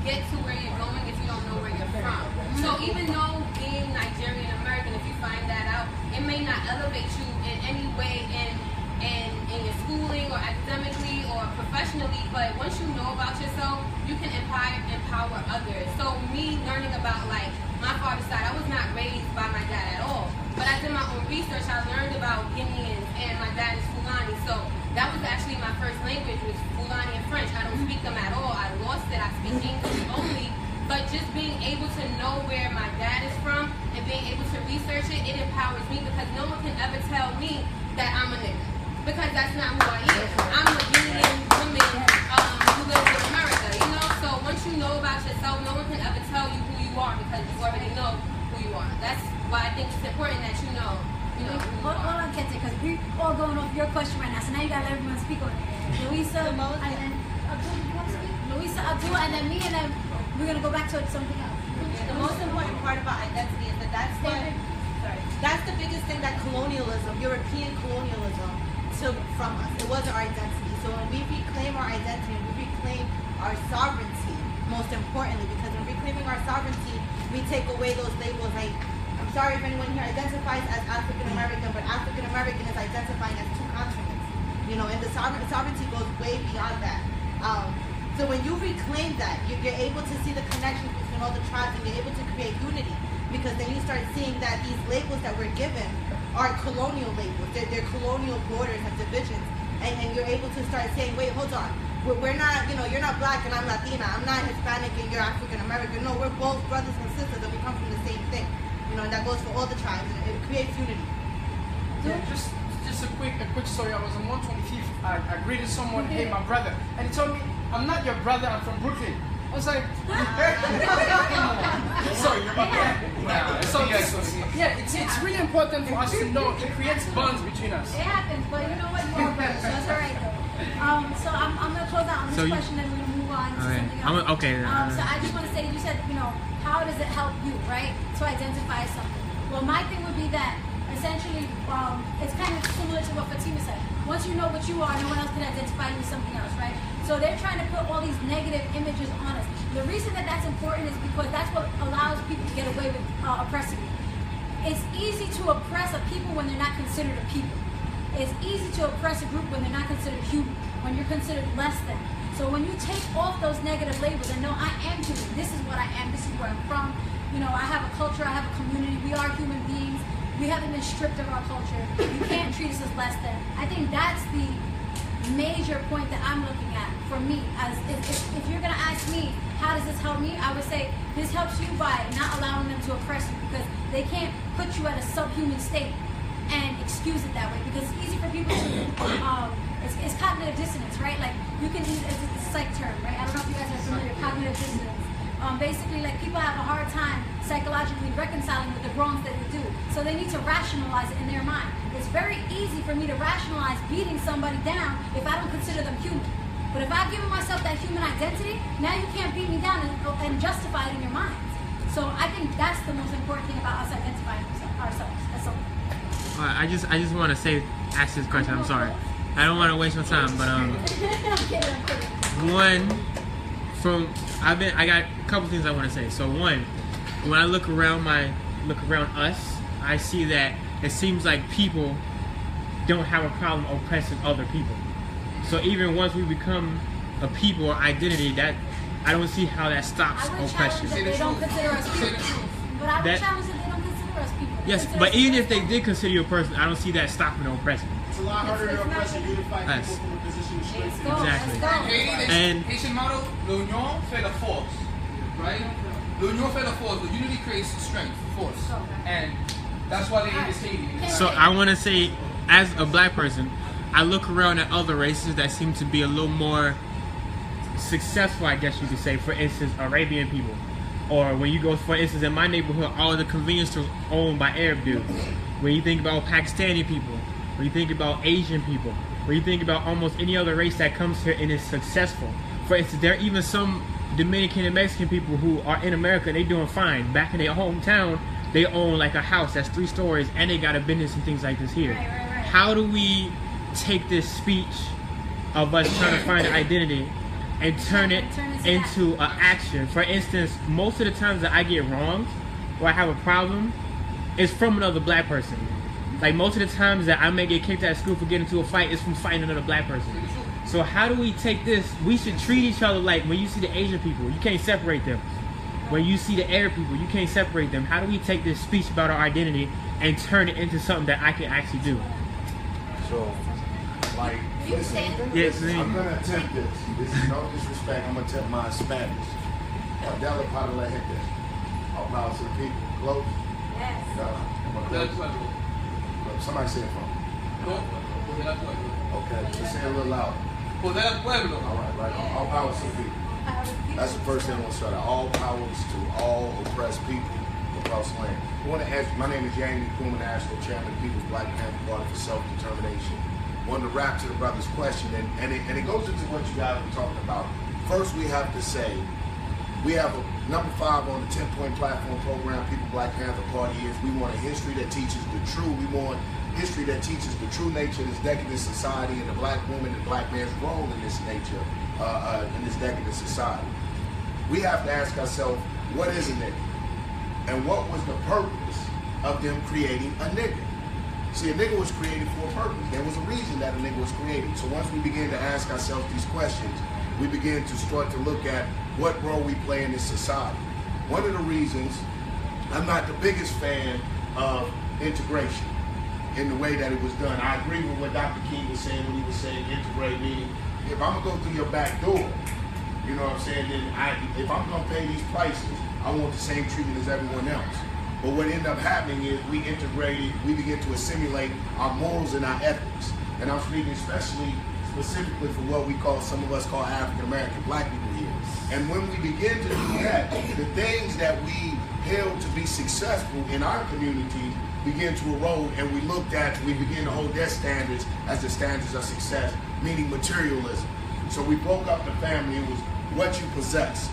get to where you're going if you don't know where you're from. So even though being Nigerian American, if you find that out, it may not elevate you in any way in your schooling or academically or professionally, but once you know about yourself, you can empower others. So me learning about like my father's side, I was not raised by my dad at all. But I did my own research. I learned about Guineans, and my dad is Fulani. So that was actually my first language, was Fulani and French. I don't speak them at all. I lost it. I speak English only. But just being able to know where my dad is from and being able to research it, it empowers me, because no one can ever tell me that I'm a nigga. Because that's not who I am. I'm a Guinean woman who lives in America, you know? So once you know about yourself, no one can ever tell you who you are, because you already know who you are. That's why I think it's important that you know who you Hold are. on, Kente, because we're all going off your question right now. So now you got to let everyone speak on it. Louisa, and then Abdul, you want to speak? Louisa, Abdul, and then me, and then we're going to go back to something else. The most important part about identity is that that's the biggest thing that colonialism, European colonialism, took from us. It wasn't our identity. So when we reclaim our identity, we reclaim our sovereignty, most importantly, because when reclaiming our sovereignty, we take away those labels. Like, I'm sorry if anyone here identifies as African American, but African American is identifying as two continents. You know, and the sovereignty goes way beyond that. So when you reclaim that, you're able to see the connections between all the tribes, and you're able to create unity, because then you start seeing that these labels that we're given are colonial labels. They're colonial borders and divisions, and you're able to start saying, wait, hold on, we're not, you know, you're not black and I'm Latina, I'm not Hispanic and you're African American. No, we're both brothers and sisters, and we come from the same thing. You know, and that goes for all the tribes, and it creates unity. Yeah, just a quick story. I was on 125th. I greeted someone, hey, my brother, and he told me, I'm not your brother, I'm from Brooklyn. I was like, sorry, it's really important for us to know. It creates bonds between us. It happens, but you know what? More brothers. That's all right, though. So I'm going to close out on this question, and we're going to move on to something else. Okay. So I just want to say, you said, you know, how does it help you, right, to identify something? Well, my thing would be that essentially, it's kind of similar to what Fatima said. Once you know what you are, no one else can identify you with something else, right? So they're trying to put all these negative images on us. The reason that that's important is because that's what allows people to get away with oppressing you. It's easy to oppress a people when they're not considered a people. It's easy to oppress a group when they're not considered human, when you're considered less than. So when you take off those negative labels and know I am human, this is what I am, this is where I'm from, you know, I have a culture, I have a community, we are human beings, we haven't been stripped of our culture, you can't treat us as less than. I think that's the major point that I'm looking at for me. As if you're gonna ask me, how does this help me? I would say this helps you by not allowing them to oppress you, because they can't put you at a subhuman state and excuse it that way, because it's easy for people to it's cognitive dissonance, right? Like you can use it's a psych term, right? I don't know if you guys are familiar with cognitive dissonance. Basically, like people have a hard time psychologically reconciling with the wrongs that they do, so they need to rationalize it in their mind. It's very easy for me to rationalize beating somebody down if I don't consider them human. But if I've given myself that human identity, now you can't beat me down and justify it in your minds. So I think that's the most important thing about us identifying ourselves. That's all. I just want to ask this question. I'm sorry. I don't want to waste my time, but I'm kidding. I got a couple things I want to say. So one, when I look around us, I see that it seems like people don't have a problem oppressing other people. So even once we become a people or identity, that I don't see how that stops oppression. They don't consider us people. But I would challenge that they don't consider us people. Yes, consider but even if they successful. did consider you a person, I don't see that stopping the oppression. It's a lot harder It's to not oppress a gonna- unified Yes. people from a position of strength. Let's go, Exactly. let's go. Haiti, And- Haitian motto, l'union fait la force, right? L'union fait la force, the unity creates strength, force. And that's why they hate this Haiti. So I want to say, as a black person, I look around at other races that seem to be a little more successful, I guess you could say. For instance, Arabian people. Or when you go, for instance, in my neighborhood, all the convenience stores owned by Arab dudes. When you think about Pakistani people, when you think about Asian people, when you think about almost any other race that comes here and is successful. For instance, there are even some Dominican and Mexican people who are in America, they doing fine. Back in their hometown, they own like a house that's 3 stories and they got a business and things like this here. Right. How do we take this speech of us trying to find an identity and turn it into an action? For instance, most of the times that I get wronged or I have a problem is from another black person. Like most of the times that I may get kicked out of school for getting into a fight is from fighting another black person. So how do we take this? We should treat each other like when you see the Asian people, you can't separate them. When you see the Arab people, you can't separate them. How do we take this speech about our identity and turn it into something that I can actually do? So, like, listen, Yes, I'm going to attempt this. This is no disrespect. I'm going to attempt mine in Spanish. Dale para la gente. All power to the people. Close? Yes. Del pueblo. Somebody say it for me. No, por del pueblo. Okay, let's say it a little louder. Por del pueblo. All right. All power to the people. That's the first thing I want to start out. All powers to all oppressed people across the land. I want to ask, my name is Yanni Kuma, National Chairman of the People's Black Panther Party for Self-Determination. I wanted to wrap to the brother's question, and it goes into what you guys were talking about. First, we have to say, we have a number 5 on the 10-point platform program, People Black Panther Party is, we want a history that teaches the true, we want history that teaches the true nature of this decadent society and the black woman and black man's role in this nature, in this decadent society. We have to ask ourselves, what is a nigga? And what was the purpose of them creating a nigga? See, a nigga was created for a purpose. There was a reason that a nigga was created. So once we begin to ask ourselves these questions, we begin to start to look at what role we play in this society. One of the reasons I'm not the biggest fan of integration in the way that it was done. I agree with what Dr. King was saying when he was saying integrate, meaning if I'm gonna go through your back door, you know what I'm saying, then if I'm gonna pay these prices, I want the same treatment as everyone else. But what ended up happening is we begin to assimilate our morals and our ethics. And I'm speaking specifically for what we call, some of us call African American black people here. And when we begin to do that, the things that we held to be successful in our community begin to erode, and we begin to hold their standards as the standards of success, meaning materialism. So we broke up the family. It was what you possess.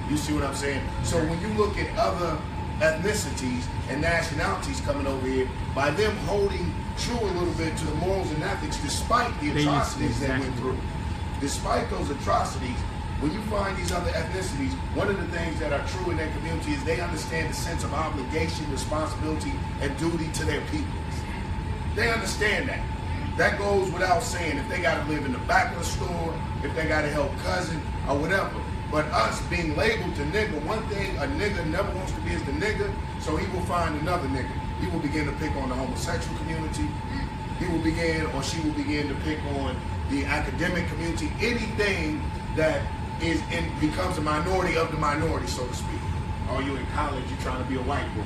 You see what I'm saying? So when you look at other ethnicities and nationalities coming over here, by them holding true a little bit to the morals and ethics, despite the atrocities they went through, despite those atrocities, when you find these other ethnicities, one of the things that are true in their community is they understand the sense of obligation, responsibility, and duty to their people. They understand that. That goes without saying. If they got to live in the back of the store, if they got to help cousin, or whatever. But us being labeled to nigga, one thing a nigga never wants to be is the nigga, so he will find another nigga. He will begin to pick on the homosexual community. He will begin, or she will begin to pick on the academic community, anything that becomes a minority of the minority, so to speak. Or you in college, you're trying to be a white boy.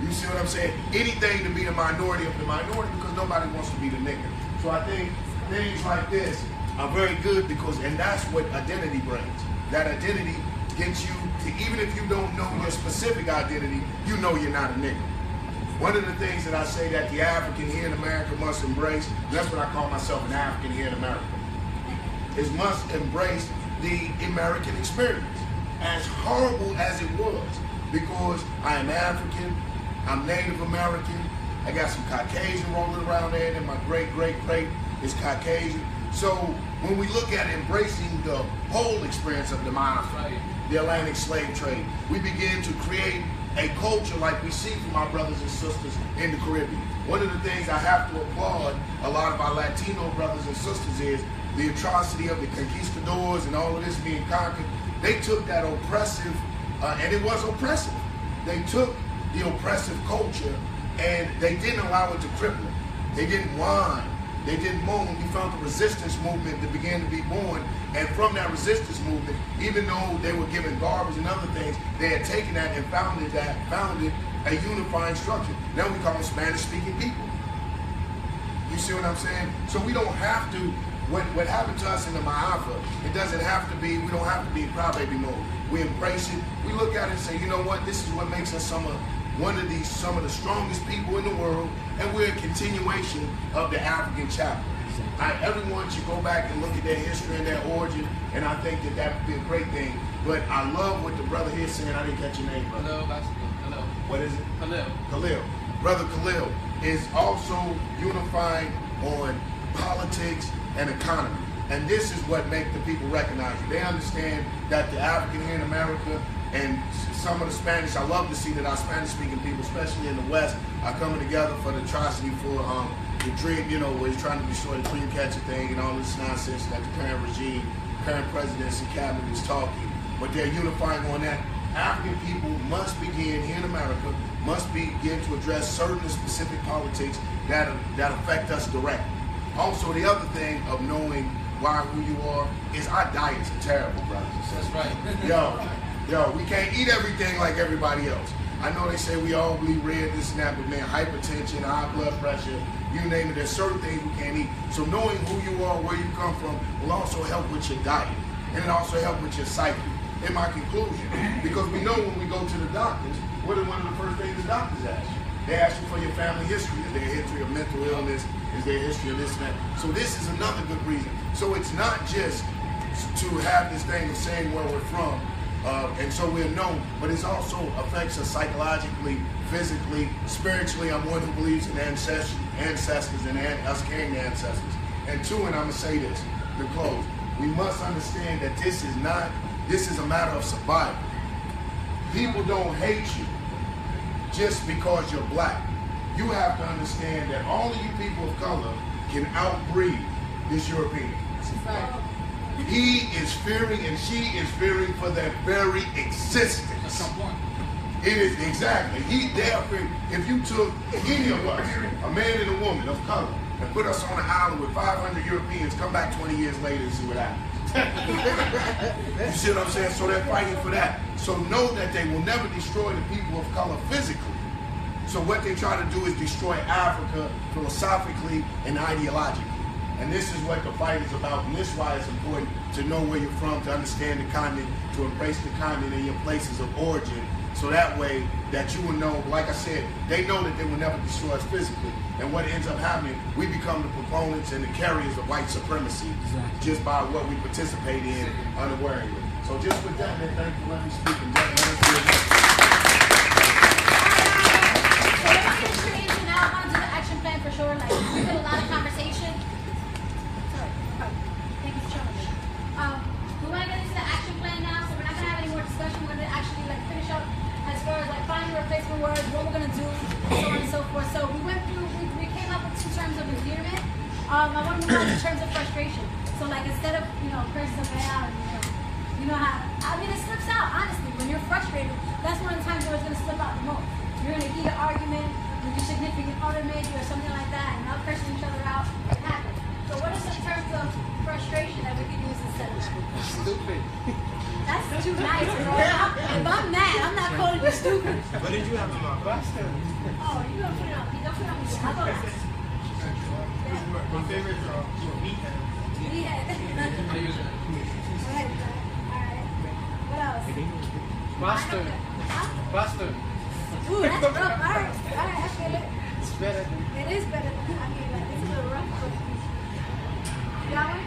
You see what I'm saying? Anything to be the minority of the minority, because nobody wants to be the nigga. So I think things like this are very good and that's what identity brings. That identity gets you to, even if you don't know your specific identity, you know you're not a nigga. One of the things that I say that the African here in America must embrace, that's what I call myself, an African here in America, is must embrace the American experience, as horrible as it was, because I am African, I'm Native American, I got some Caucasian rolling around there, and my great is Caucasian. So when we look at embracing the whole experience of the Mafia, the Atlantic slave trade, we begin to create a culture like we see from our brothers and sisters in the Caribbean. One of the things I have to applaud a lot of our Latino brothers and sisters is the atrocity of the conquistadors and all of this being conquered. They took that oppressive, and it was oppressive. they took the oppressive culture and they didn't allow it to cripple it. They didn't whine. They didn't moan. We found the resistance movement that began to be born. And from that resistance movement, even though they were given garbage and other things, they had taken that and founded a unifying structure. Now we call them Spanish-speaking people. You see what I'm saying? So we don't have to, what happened to us in the Ma'afa, it doesn't have to be, we don't have to be in crybaby mode. We embrace it. We look at it and say, you know what, this is what makes us some of the strongest people in the world, and we're a continuation of the African chapter. Everyone should go back and look at their history and their origin, and I think that would be a great thing. But I love what the brother here is saying. I didn't catch your name, brother. Khalil. What is it? Khalil. Khalil. Brother Khalil is also unifying on politics and economy. And this is what makes the people recognize you. They understand that the African here in America and some of the Spanish, I love to see that our Spanish-speaking people, especially in the West, are coming together for the atrocity for the dream, you know, where he's trying to destroy the dream catcher thing and all this nonsense that the current regime, current presidency cabinet is talking. But they're unifying on that. African people must begin here in America, must begin to address certain specific politics that affect us directly. Also, the other thing of knowing who you are is our diets are terrible, brothers and sisters. That's right. Yo, we can't eat everything like everybody else. I know they say we all bleed red, this and that, but man, hypertension, high blood pressure, you name it, there's certain things we can't eat. So knowing who you are, where you come from, will also help with your diet. And it also help with your psyche, in my conclusion. Because we know when we go to the doctors, what is one of the first things the doctors ask you? They ask you for your family history. Is there a history of mental illness? Is there a history of this and that? So this is another good reason. So it's not just to have this thing of saying where we're from, and so we're known, but it also affects us psychologically, physically, spiritually. I'm one who believes in ancestors and us carrying the ancestors. And two, and I'm going to say this to close, we must understand that this is a matter of survival. People don't hate you just because you're black. You have to understand that only you people of color can outbreed this European. Right. He is fearing and she is fearing for their very existence. That's some point. It is exactly. They are fearing. If you took any of us, a man and a woman of color, and put us on an island with 500 Europeans, come back 20 years later and see what happens. You see what I'm saying? So they're fighting for that. So know that they will never destroy the people of color physically. So what they try to do is destroy Africa philosophically and ideologically. And this is what the fight is about, and this is why it's important to know where you're from, to understand the continent, to embrace the continent and your places of origin, so that way that you will know, like I said, they know that they will never destroy us physically. And what ends up happening, we become the proponents and the carriers of white supremacy, just by what we participate in unawareingly. So just with that, man, thank you for letting me speak. And now I want to do the action plan for sure. Like, we did a lot of conversation. Thank you for showing me. We want to get into the action plan now, so we're not going to have any more discussion. We're going to actually like finish up as far as like finding replacement words, what we're going to do, so on and so forth. So we went through, we came up with 2 terms of endearment. I want to move on to terms of frustration. So like instead of, cursing somebody out, you know how, it slips out, honestly. When you're frustrated, that's one of the times where it's going to slip out the most. You're going to heat an argument with your significant other maybe or something like that, and now cursing each other out, it happens. So what are some terms of frustration that we could use instead of that? Stupid. That's too nice, bro. If I'm mad, I'm not calling you stupid. What did you have in mind? Bastard. Oh, you gonna put it on me. Don't put it on me. How about that? My favorite meathead. Meathead. Alright. What else? Bastard. Huh? Bastard. Ooh, that's rough. Alright, I feel it. It's better than It is better than, like, it's a little rough. But... You got one?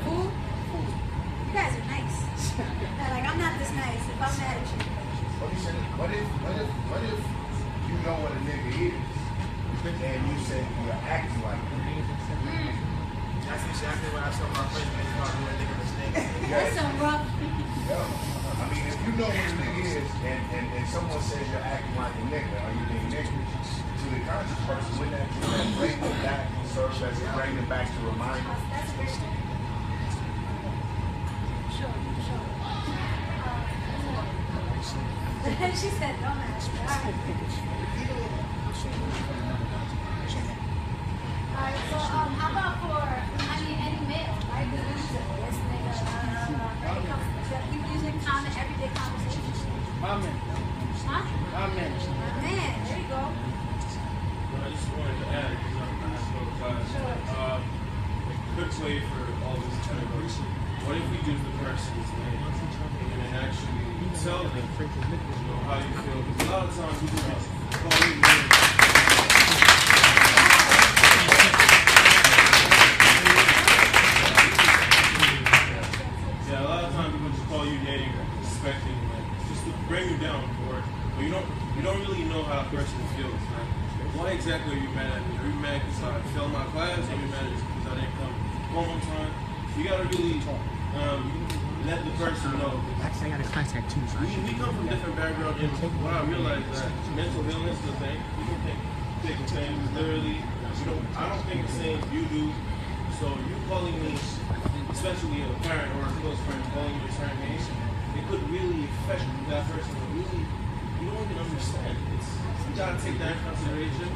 Food? You guys are nice. Like, I'm not this nice if I'm mad at you. What if you know what a nigga is, and you say you're acting like him? That's exactly what I told my friends when they called me a nigga mistake. That's some rough. I mean, if you know what a nigga is, and someone says you're acting like a nigga, or you're being nigga, to the conscious person, wouldn't that bring them back, serve as a bring them back to remind them? That's a great point. Sure. She said, don't ask. All right, so how about for, any male, right? We use it. This nigga, people using common everyday conversations. Amen. Huh? Amen. Man, there you go. I just wanted to add, quick way for all this to go. What if we use the person's name and then actually tell them, how you feel? Because a lot of times people just call you names. Yeah, a lot of times people just call you name, expecting just to bring you down for it. But you don't really know how a person feels, right? Why exactly are you mad at me? Are you mad because I failed my class? Or are you mad because I didn't come home on time? You gotta really let the person know. Actually, I got a contact too. We come from different backgrounds, and when I realized that mental illness is a thing, people think the same. Literally, I don't think the same you do. So you calling me, especially a parent or a close friend, calling me a certain name, it could really affect that person. But really, you don't even understand. You gotta take that in consideration.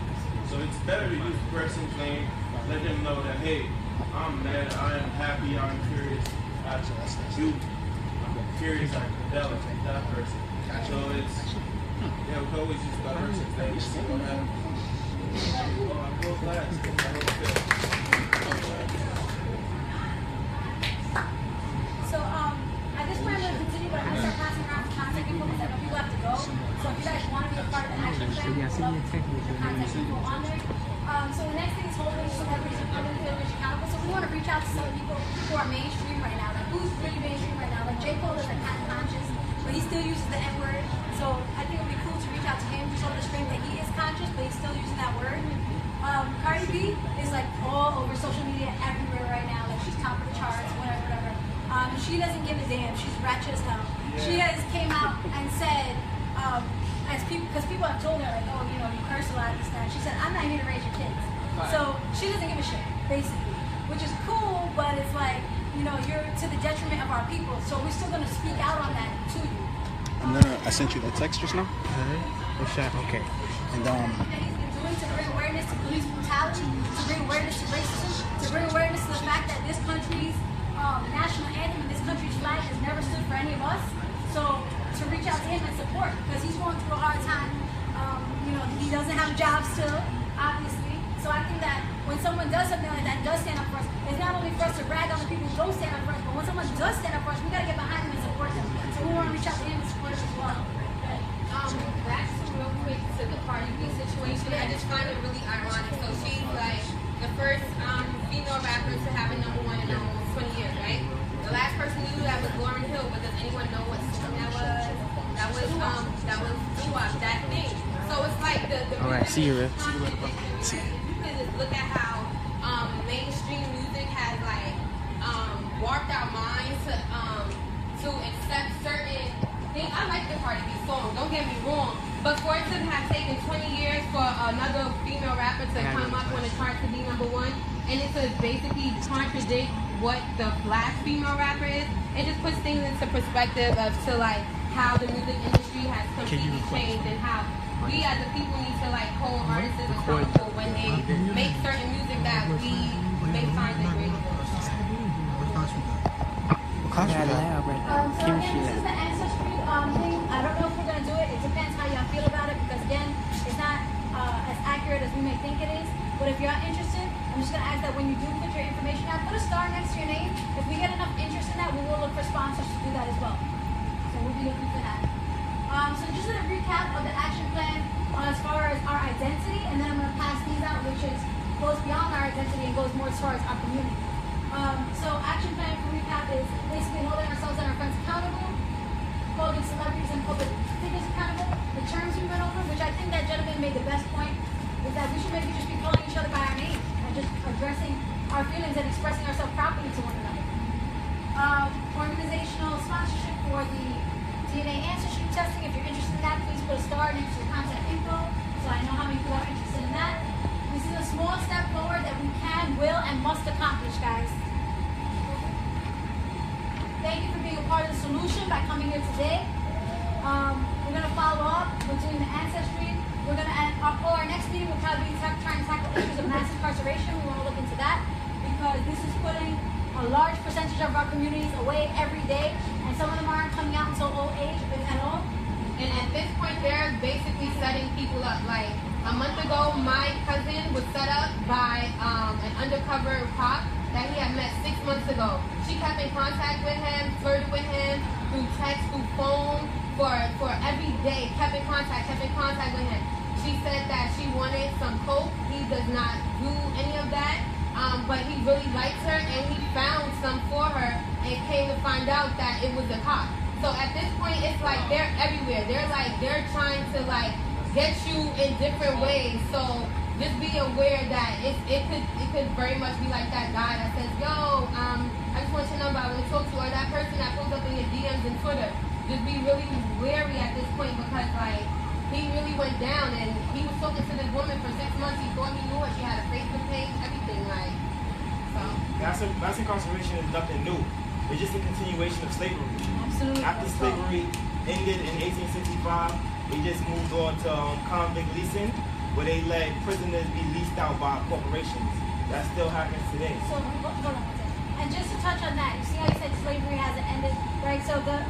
So it's better to use the person's name, let them know that, hey, I'm mad, I am happy, I'm curious. I'm curious, I'm developed that person. So it's, we can always use that person's name to see what happens. Well, I'm real glad. So, at this point, I'm going to continue, but I'm going to start passing around the contact info because I know people have to go. So, if you guys want to be a part of the action plan, we'd love to put the contact info on there. So, the next thing is holding celebrities and public figures accountable. So, we want to reach out to some people who are mainstream right now. Like, who's really mainstream right now? Like, J. Cole is like kind of conscious, but he still uses the N-word. So, I think it would be cool to reach out to him, just on the stream that he is conscious, but he's still using that word. Cardi B is like all over social media everywhere right now. Like, she's top of the charts, whatever. She doesn't give a damn. She's ratchet as hell. Yeah. She has came out and said, because people have told her, like, oh, you curse a lot and stuff. She said, I'm not here to raise your kids. Right. So she doesn't give a shit, basically, which is cool, but it's like, you're to the detriment of our people. So we're still going to speak out on that to you. I sent you the text just now. Okay. And to bring awareness to police brutality, to bring awareness to racism, to bring awareness to the fact that this country's national anthem and this country's flag has never stood for any of us. So to reach out to him and support, because he's going through a hard time. He doesn't have a job still, obviously. So I think that when someone does something like that, does stand up for us, it's not only for us to brag on the people who don't stand up for us, but when someone does stand up for us, we gotta get behind them and support them. So we want to reach out to him and support him as well. Back to real quick to the Cardi B situation. I just find it really ironic. So she's like the first female rapper to have a #1 in almost 20 years, right? The last person who knew that was Lauryn Hill, but does anyone know what song that was? That was Doo-Wop, that thing. So it's like the all right, see you, Rick. You could just look at how mainstream music has like warped our minds to accept certain things. I like the Cardi B song, don't get me wrong, but for it to have taken 20 years for another female rapper to come up on the chart to be #1, and it to basically contradict what the last female rapper is, it just puts things into perspective of to like how the music industry has completely changed and how we as a people need to like hold artists accountable when they make certain music that we may find degradable. So again, this is the ancestry thing. I don't know if we're going to do it. It depends how y'all feel about it, because again, it's not as accurate as we may think it is. But if you're interested, I'm just going to ask that when you do put your information out, put a star next to your name. If we get enough interest in that, we will look for sponsors to do that as well. So we'll be looking for that. So just a recap of the action plan as far as our identity, and then I'm going to pass these out, which goes beyond our identity and goes more as far as our community. So action plan for recap is basically holding ourselves and our friends accountable, holding celebrities and public figures accountable, the terms we went over, which I think that gentleman made the best point, is that we should maybe just be calling each other by our name and just addressing our feelings and expressing ourselves properly to one another. Organizational sponsorship for the DNA ancestry testing. If you're interested in that, please put a star next to the contact info so I know how many people are interested in that. This is a small step forward that we can, will, and must accomplish, guys. Thank you for being a part of the solution by coming here today. We're going to follow between the ancestry. We're gonna our next meeting will probably be trying to tackle issues of mass incarceration. We want to look into that because this is putting a large percentage of our communities away every day, and some of them aren't coming out until old age, if at all. And at this point, they're basically setting people up. Like a month ago, my cousin was set up by an undercover cop that he had met 6 months ago. She kept in contact with him, flirted with him through text, through phone, for every day, kept in contact with him. She said that she wanted some coke. He does not do any of that, but he really likes her, and he found some for her, and came to find out that it was a cop. So at this point, it's like they're everywhere. They're trying to like get you in different ways. So just be aware that it could very much be like that guy that says, "Yo, I just want your number. I want to talk to you," or that person that pulls up in your DMs and Twitter. Just be really wary at this point because like he really went down and he was talking to this woman for 6 months. He thought he knew her. She had a Facebook page, everything like. So Mass incarceration is nothing new. It's just a continuation of slavery. Absolutely. After slavery ended in 1865, they just moved on to convict leasing, where they let prisoners be leased out by corporations. That still happens today. So hold on one second. And just to touch on that, you see how you said slavery hasn't ended, right? So the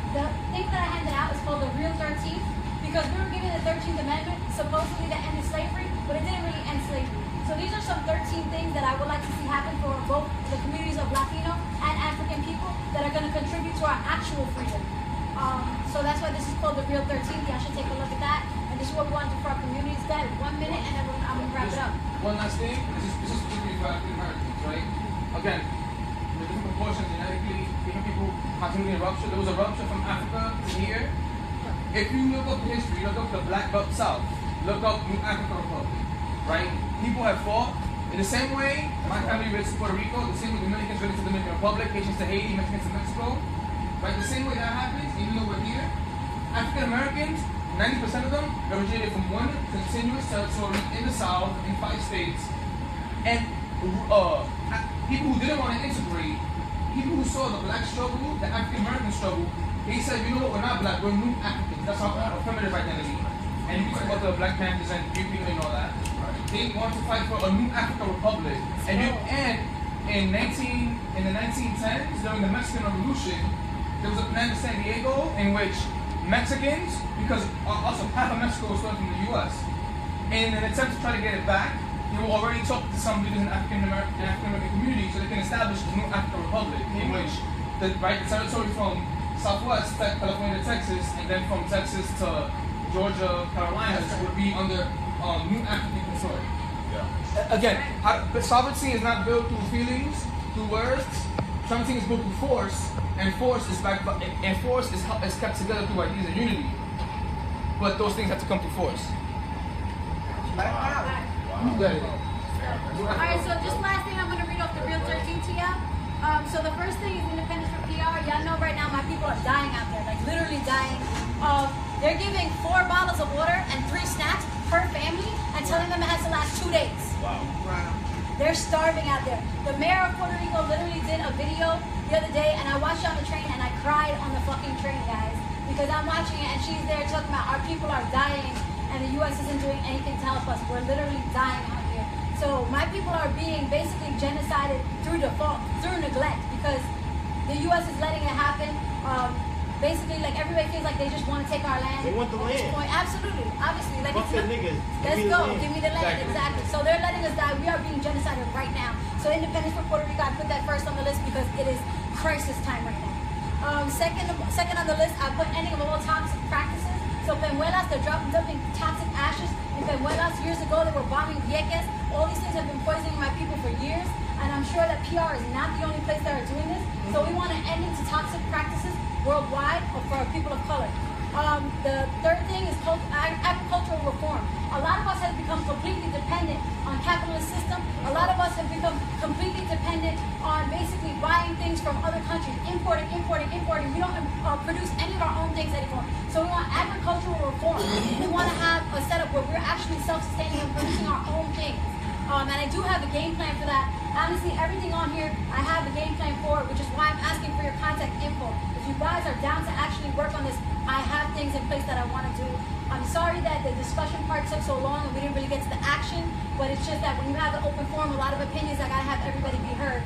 thing that I handed out is called the Real 13th, because we were given the 13th Amendment supposedly that ended slavery, but it didn't really end slavery. So these are some 13 things that I would like to see happen for both the communities of Latino and African people that are going to contribute to our actual freedom. So that's why this is called the Real 13th. Y'all should take a look at that. And this is what we want to do for our communities. Guys, 1 minute, and then I'm going to wrap it up. One last thing. This is specifically for African Americans, right? Again, the different proportions genetically, different people continuity and rupture. There was a rupture from Africa to here. If you look up history, look up the Black Belt South, look up New Africa Republic, right? People have fought in the same way my family relates to Puerto Rico, the same way Dominicans relate to the Dominican Republic, Haitians to Haiti, Mexicans to Mexico, right? The same way that happens, even though we're here, African Americans, 90% of them originated from one continuous territory in the South in 5 states, and people who didn't want to integrate, people who saw the black struggle, the African American struggle, they said, you know what, we're not black, we're new Africans. That's our affirmative identity. And you can talk about the Black Panthers and people and all that. They want to fight for a new African republic. And in the 1910s, during the Mexican Revolution, there was a plan in San Diego in which Mexicans, because also half of Mexico was stolen from the U.S., in an attempt to try to get it back, they were already talking to some leaders in African American community so they can establish a new African republic in which the territory from Southwest California to Texas, and then from Texas to Georgia, Carolinas would be under new African control. Yeah. Again, sovereignty is not built through feelings, through words. Sovereignty is built through force, and force is kept together through ideas of unity. But those things have to come through force. Alright, so just last thing, I'm going to read off the Real 13 to y'all. So the first thing is independence for PR. Y'all know right now my people are dying out there, like literally dying. They're giving 4 bottles of water and 3 snacks per family and telling them it has to last 2 days. Wow. They're starving out there. The mayor of Puerto Rico literally did a video the other day, and I watched it on the train, and I cried on the fucking train, guys, because I'm watching it, and she's there talking about our people are dying, and the U.S. isn't doing anything to help us. We're literally dying out here. So my people are being basically genocided through default, through neglect, because the U.S. is letting it happen. Basically, like everybody feels like they just want to take our land. They want the land. Point. Absolutely, obviously. Like Fuck the niggas. Let's go. Give me the land. Exactly. So they're letting us die. We are being genocided right now. So independence for Puerto Rico, I put that first on the list because it is crisis time right now. Second on the list, I put ending of all toxic practices. So Peñuelas, they're dumping toxic ashes. In Peñuelas, years ago, they were bombing Vieques. All these things have been poisoning my people for years. And I'm sure that PR is not the only place that are doing this. So we want to end into toxic practices worldwide for our people of color. The third thing is agricultural reform. A lot of us have become completely dependent on capitalist system. A lot of us have become completely dependent on basically buying things from other countries, importing. We don't produce any of our own things anymore. So we want agricultural reform. We want to have a setup where we're actually self-sustaining and producing our own things. And I do have a game plan for that. Honestly, everything on here, I have a game plan for it, which is why I'm asking for your contact info. If you guys are down to actually work on this I have things in place that I want to do. I'm sorry that the discussion part took so long and we didn't really get to the action, but it's just that when you have an open forum, a lot of opinions, I gotta have everybody be heard.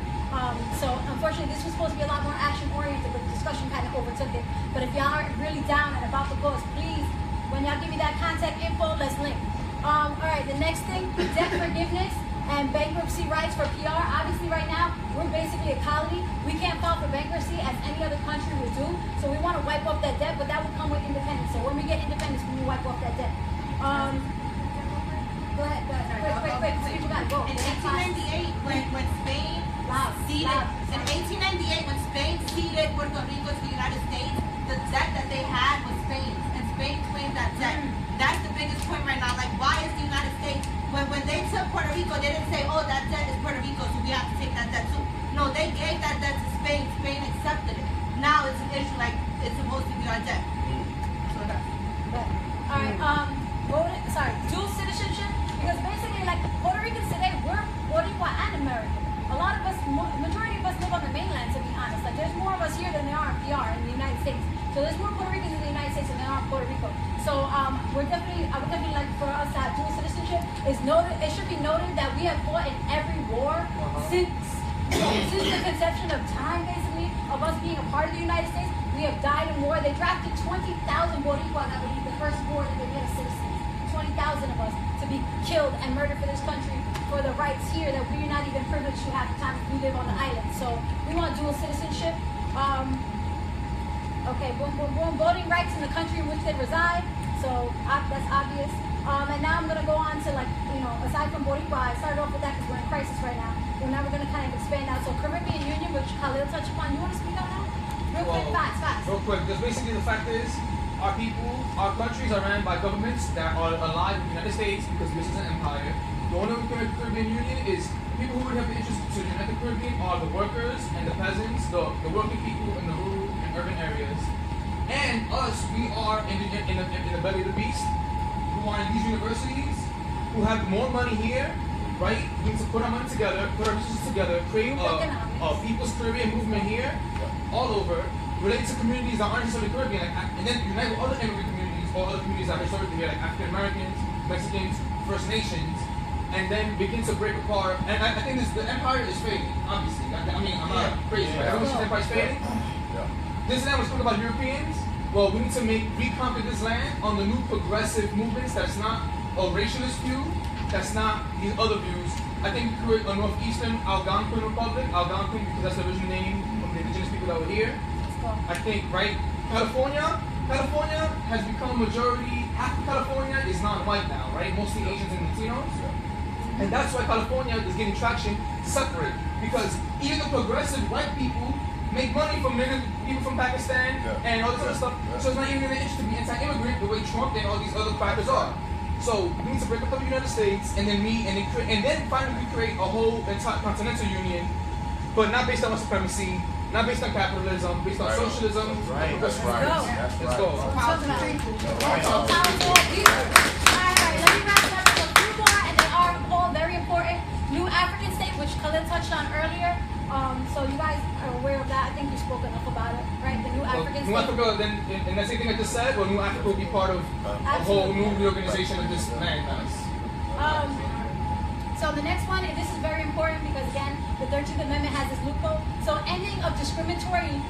So unfortunately, this was supposed to be a lot more action-oriented, but the discussion kind of overtook it. But if y'all are really down and about the cause, please, when y'all give me that contact info, let's link. All right, the next thing, debt forgiveness and bankruptcy rights for PR. Obviously, right now, we're basically a colony. We can't file for bankruptcy as any other country would do. So we want to wipe off that debt, but that would come with independence. So when we get independence, we wipe off that debt. Go ahead. Quick. You got to go. In 1898, when Spain ceded, in 1898, when Spain ceded Puerto Rico to the United States, the debt that they had was Spain's, and Spain claimed that debt. That's the biggest point right now. Like, why is the United States, when they took Puerto Rico, they didn't say, oh, that debt is Puerto Rico, so we have to take that debt too. No, they gave that debt to Spain. Spain accepted it. Now it's an issue like it's supposed to be our debt. So that's all right. Dual citizenship, because basically, like, Puerto Ricans today, we're Boricua and American. A lot of us, majority of us live on the mainland, to be honest. Like, there's more of us here than there are in PR in the United States. So there's more Puerto Ricans in the United States than there are in Puerto Rico. So I would definitely like for us to have dual citizenship. It should be noted that we have fought in every war since the conception of time, basically, of us being a part of the United States. We have died in war. They drafted 20,000 Boricuas, I believe, the first war that they made us citizens. 20,000 of us to be killed and murdered for this country for the rights here that we're not even privileged to have the time we live on the island. So we want dual citizenship. Okay, boom. Voting rights in the country in which they reside. So that's obvious. And now I'm going to go on to, like, aside from Boricua, I started off with that because we're in crisis right now. Well, now we're going to kind of expand out. So Caribbean Union, which Khalil touched upon. You want to speak on that? Real quick, fast. Real quick, because basically the fact is, our countries are ran by governments that are allied with the United States because this is an empire. The only way we can make the Caribbean Union is people who would have the interest to unite the Caribbean are the workers and the peasants, the working people in the rural and urban areas. And us, we are in the belly of the beast, who are in these universities, who have more money here, right? We need to put our money together, put our resources together, create a People's Caribbean movement here, all over, related to communities that aren't necessarily Caribbean, and then unite with other immigrant communities or other communities that are historically here, like African Americans, Mexicans, First Nations, and then begin to break apart. And I think the empire is fading, obviously. I mean, I'm not crazy, but everyone sees the empire is fading. This land was spoken about Europeans. Well, we need to reconquer this land on the new progressive movements that's not a racialist view, that's not these other views. I think we create a northeastern Algonquin Republic, Algonquin because that's the original name of the indigenous people that were here. I think, right? California has become a majority. Half of California is non-white now, right? Mostly Asians and Latinos. And that's why California is getting traction separate. Because even the progressive white people make money from people from Pakistan and all this other stuff. So it's not even in their interest to be anti-immigrant the way Trump and all these other crackers are. So we need to break up the United States and then finally we create a whole entire continental union, but not based on white supremacy, not based on capitalism, based on socialism. That's right. Let's go. Alright, let me wrap it up with a few more, and they are all very important. New African state, which Khalil touched on earlier. So you guys are aware of that. I think you spoke enough about it, right? The New African New state. Africa, then, and that same thing I just said, well, New Africa will be part of a whole new reorganization of this land. So the next one, and this is very important because, again, the 13th Amendment has this loophole. So ending of discriminatory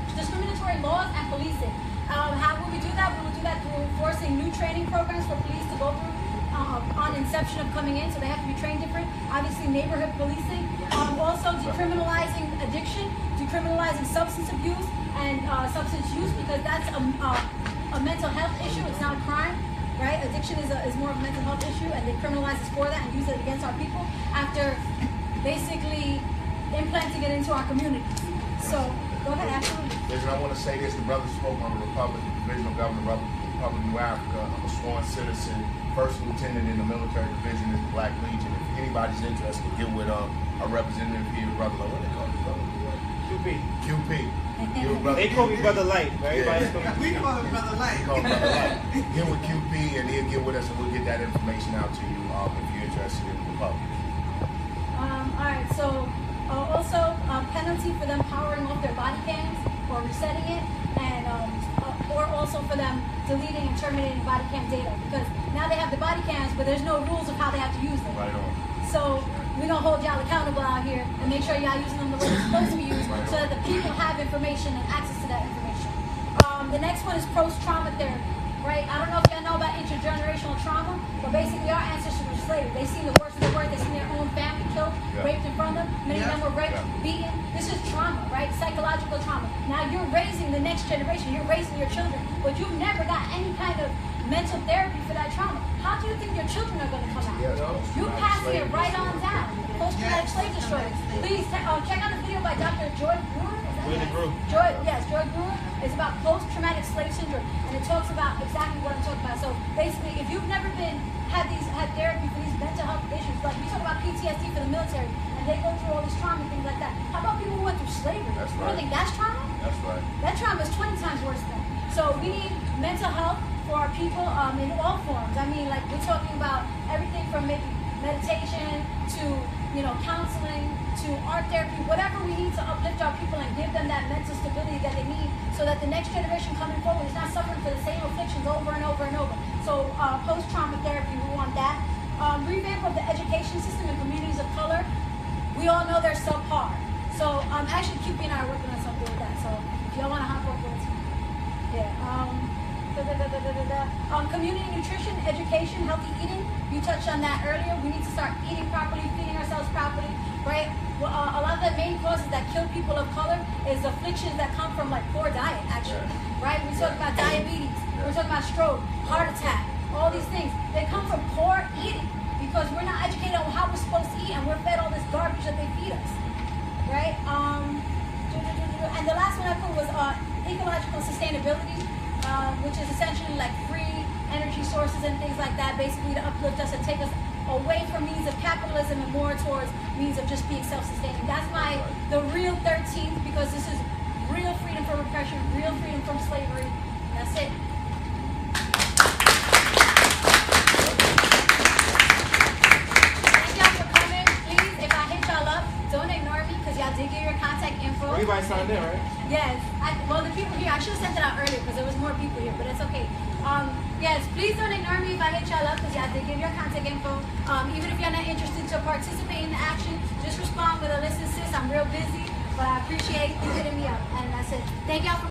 laws and policing. How will we do that? We will do that through forcing new training programs for police to go through on inception of coming in, so they have to be trained different. Obviously, neighborhood policing. Also, decriminalizing addiction, decriminalizing substance abuse and substance use, because that's a mental health issue. It's not a crime. Right? Addiction is more of a mental health issue, and they criminalize us for that and use it against our people after basically implanting it into our communities. So, go ahead, absolutely. Listen, I want to say this. The brother spoke on the Republic, Divisional Governor of the Republic of New Africa. I'm a sworn citizen, first lieutenant in the military division in the Black Legion. If anybody's interested, get with our representative here, brother. What do they call it, brother? QP. They call me Brother Light, right? Yeah. We call him Brother Light. Get with QP and he'll get with us and we'll get that information out to you if you're interested in the Republic. Alright, so also penalty for them powering off their body cams or resetting it, and or also for them deleting and terminating body cam data, because now they have the body cams, but there's no rules of how they have to use them. Right on. So we're gonna hold y'all accountable out here and make sure y'all using them the way they're supposed to be used, so that the people have information and access to that information. The next one is post-trauma therapy, right? I don't know if y'all know about intergenerational trauma, but basically our ancestors were slaves. They seen the worst of the worst. They seen their own family killed, raped in front of them. Many of them were raped, beaten. This is trauma, right? Psychological trauma. Now you're raising the next generation. You're raising your children, but you've never got any kind of mental therapy for that trauma. How do you think your children are going to come out? You passing it right on down. Post-traumatic slave disorder. Please check out the video by Dr. Joy Brewer. Joy Brewer. It's about post-traumatic slave syndrome, and it talks about exactly what I'm talking about. So basically, if you've never had therapy for these mental health issues, like we talk about PTSD for the military, and they go through all this trauma and things like that. How about people who went through slavery? That's You right. don't think that's trauma? That's right. That trauma is 20 times worse than that. So we need mental health for our people in all forms. I mean, like we're talking about everything from maybe meditation to counseling to art therapy, whatever we need to uplift our people and give them that mental stability that they need, so that the next generation coming forward is not suffering for the same afflictions over and over and over. So post-trauma therapy, we want that. Revamp of the education system in communities of color. We all know they're subpar. So actually, QP and I are working on something with that. So if y'all want to hop over it, community nutrition, education, healthy eating. You touched on that earlier. We need to start eating properly, feeding ourselves properly, right? Well, a lot of the main causes that kill people of color is afflictions that come from like poor diet, actually, right? We talk about diabetes, we're talking about stroke, heart attack, all these things. They come from poor eating because we're not educated on how we're supposed to eat, and we're fed all this garbage that they feed us, right? And the last one I put was ecological sustainability, which is essentially like free energy sources and things like that, basically to uplift us and take us away from means of capitalism and more towards means of just being self-sustaining. That's the real 13th, because this is real freedom from oppression, real freedom from slavery. That's it. Thank y'all for coming. Please, if I hit y'all up, don't ignore me, because y'all did get your contact info. Everybody signed in, right? Yes. Well, the people here, I should have sent it out earlier because there was more people here, but it's okay. Yes, please don't ignore me if I hit y'all up, because y'all did give your contact info. Even if y'all not interested to participate in the action, just respond with a listen, sis, I'm real busy, but I appreciate you hitting me up. And that's it. Thank y'all for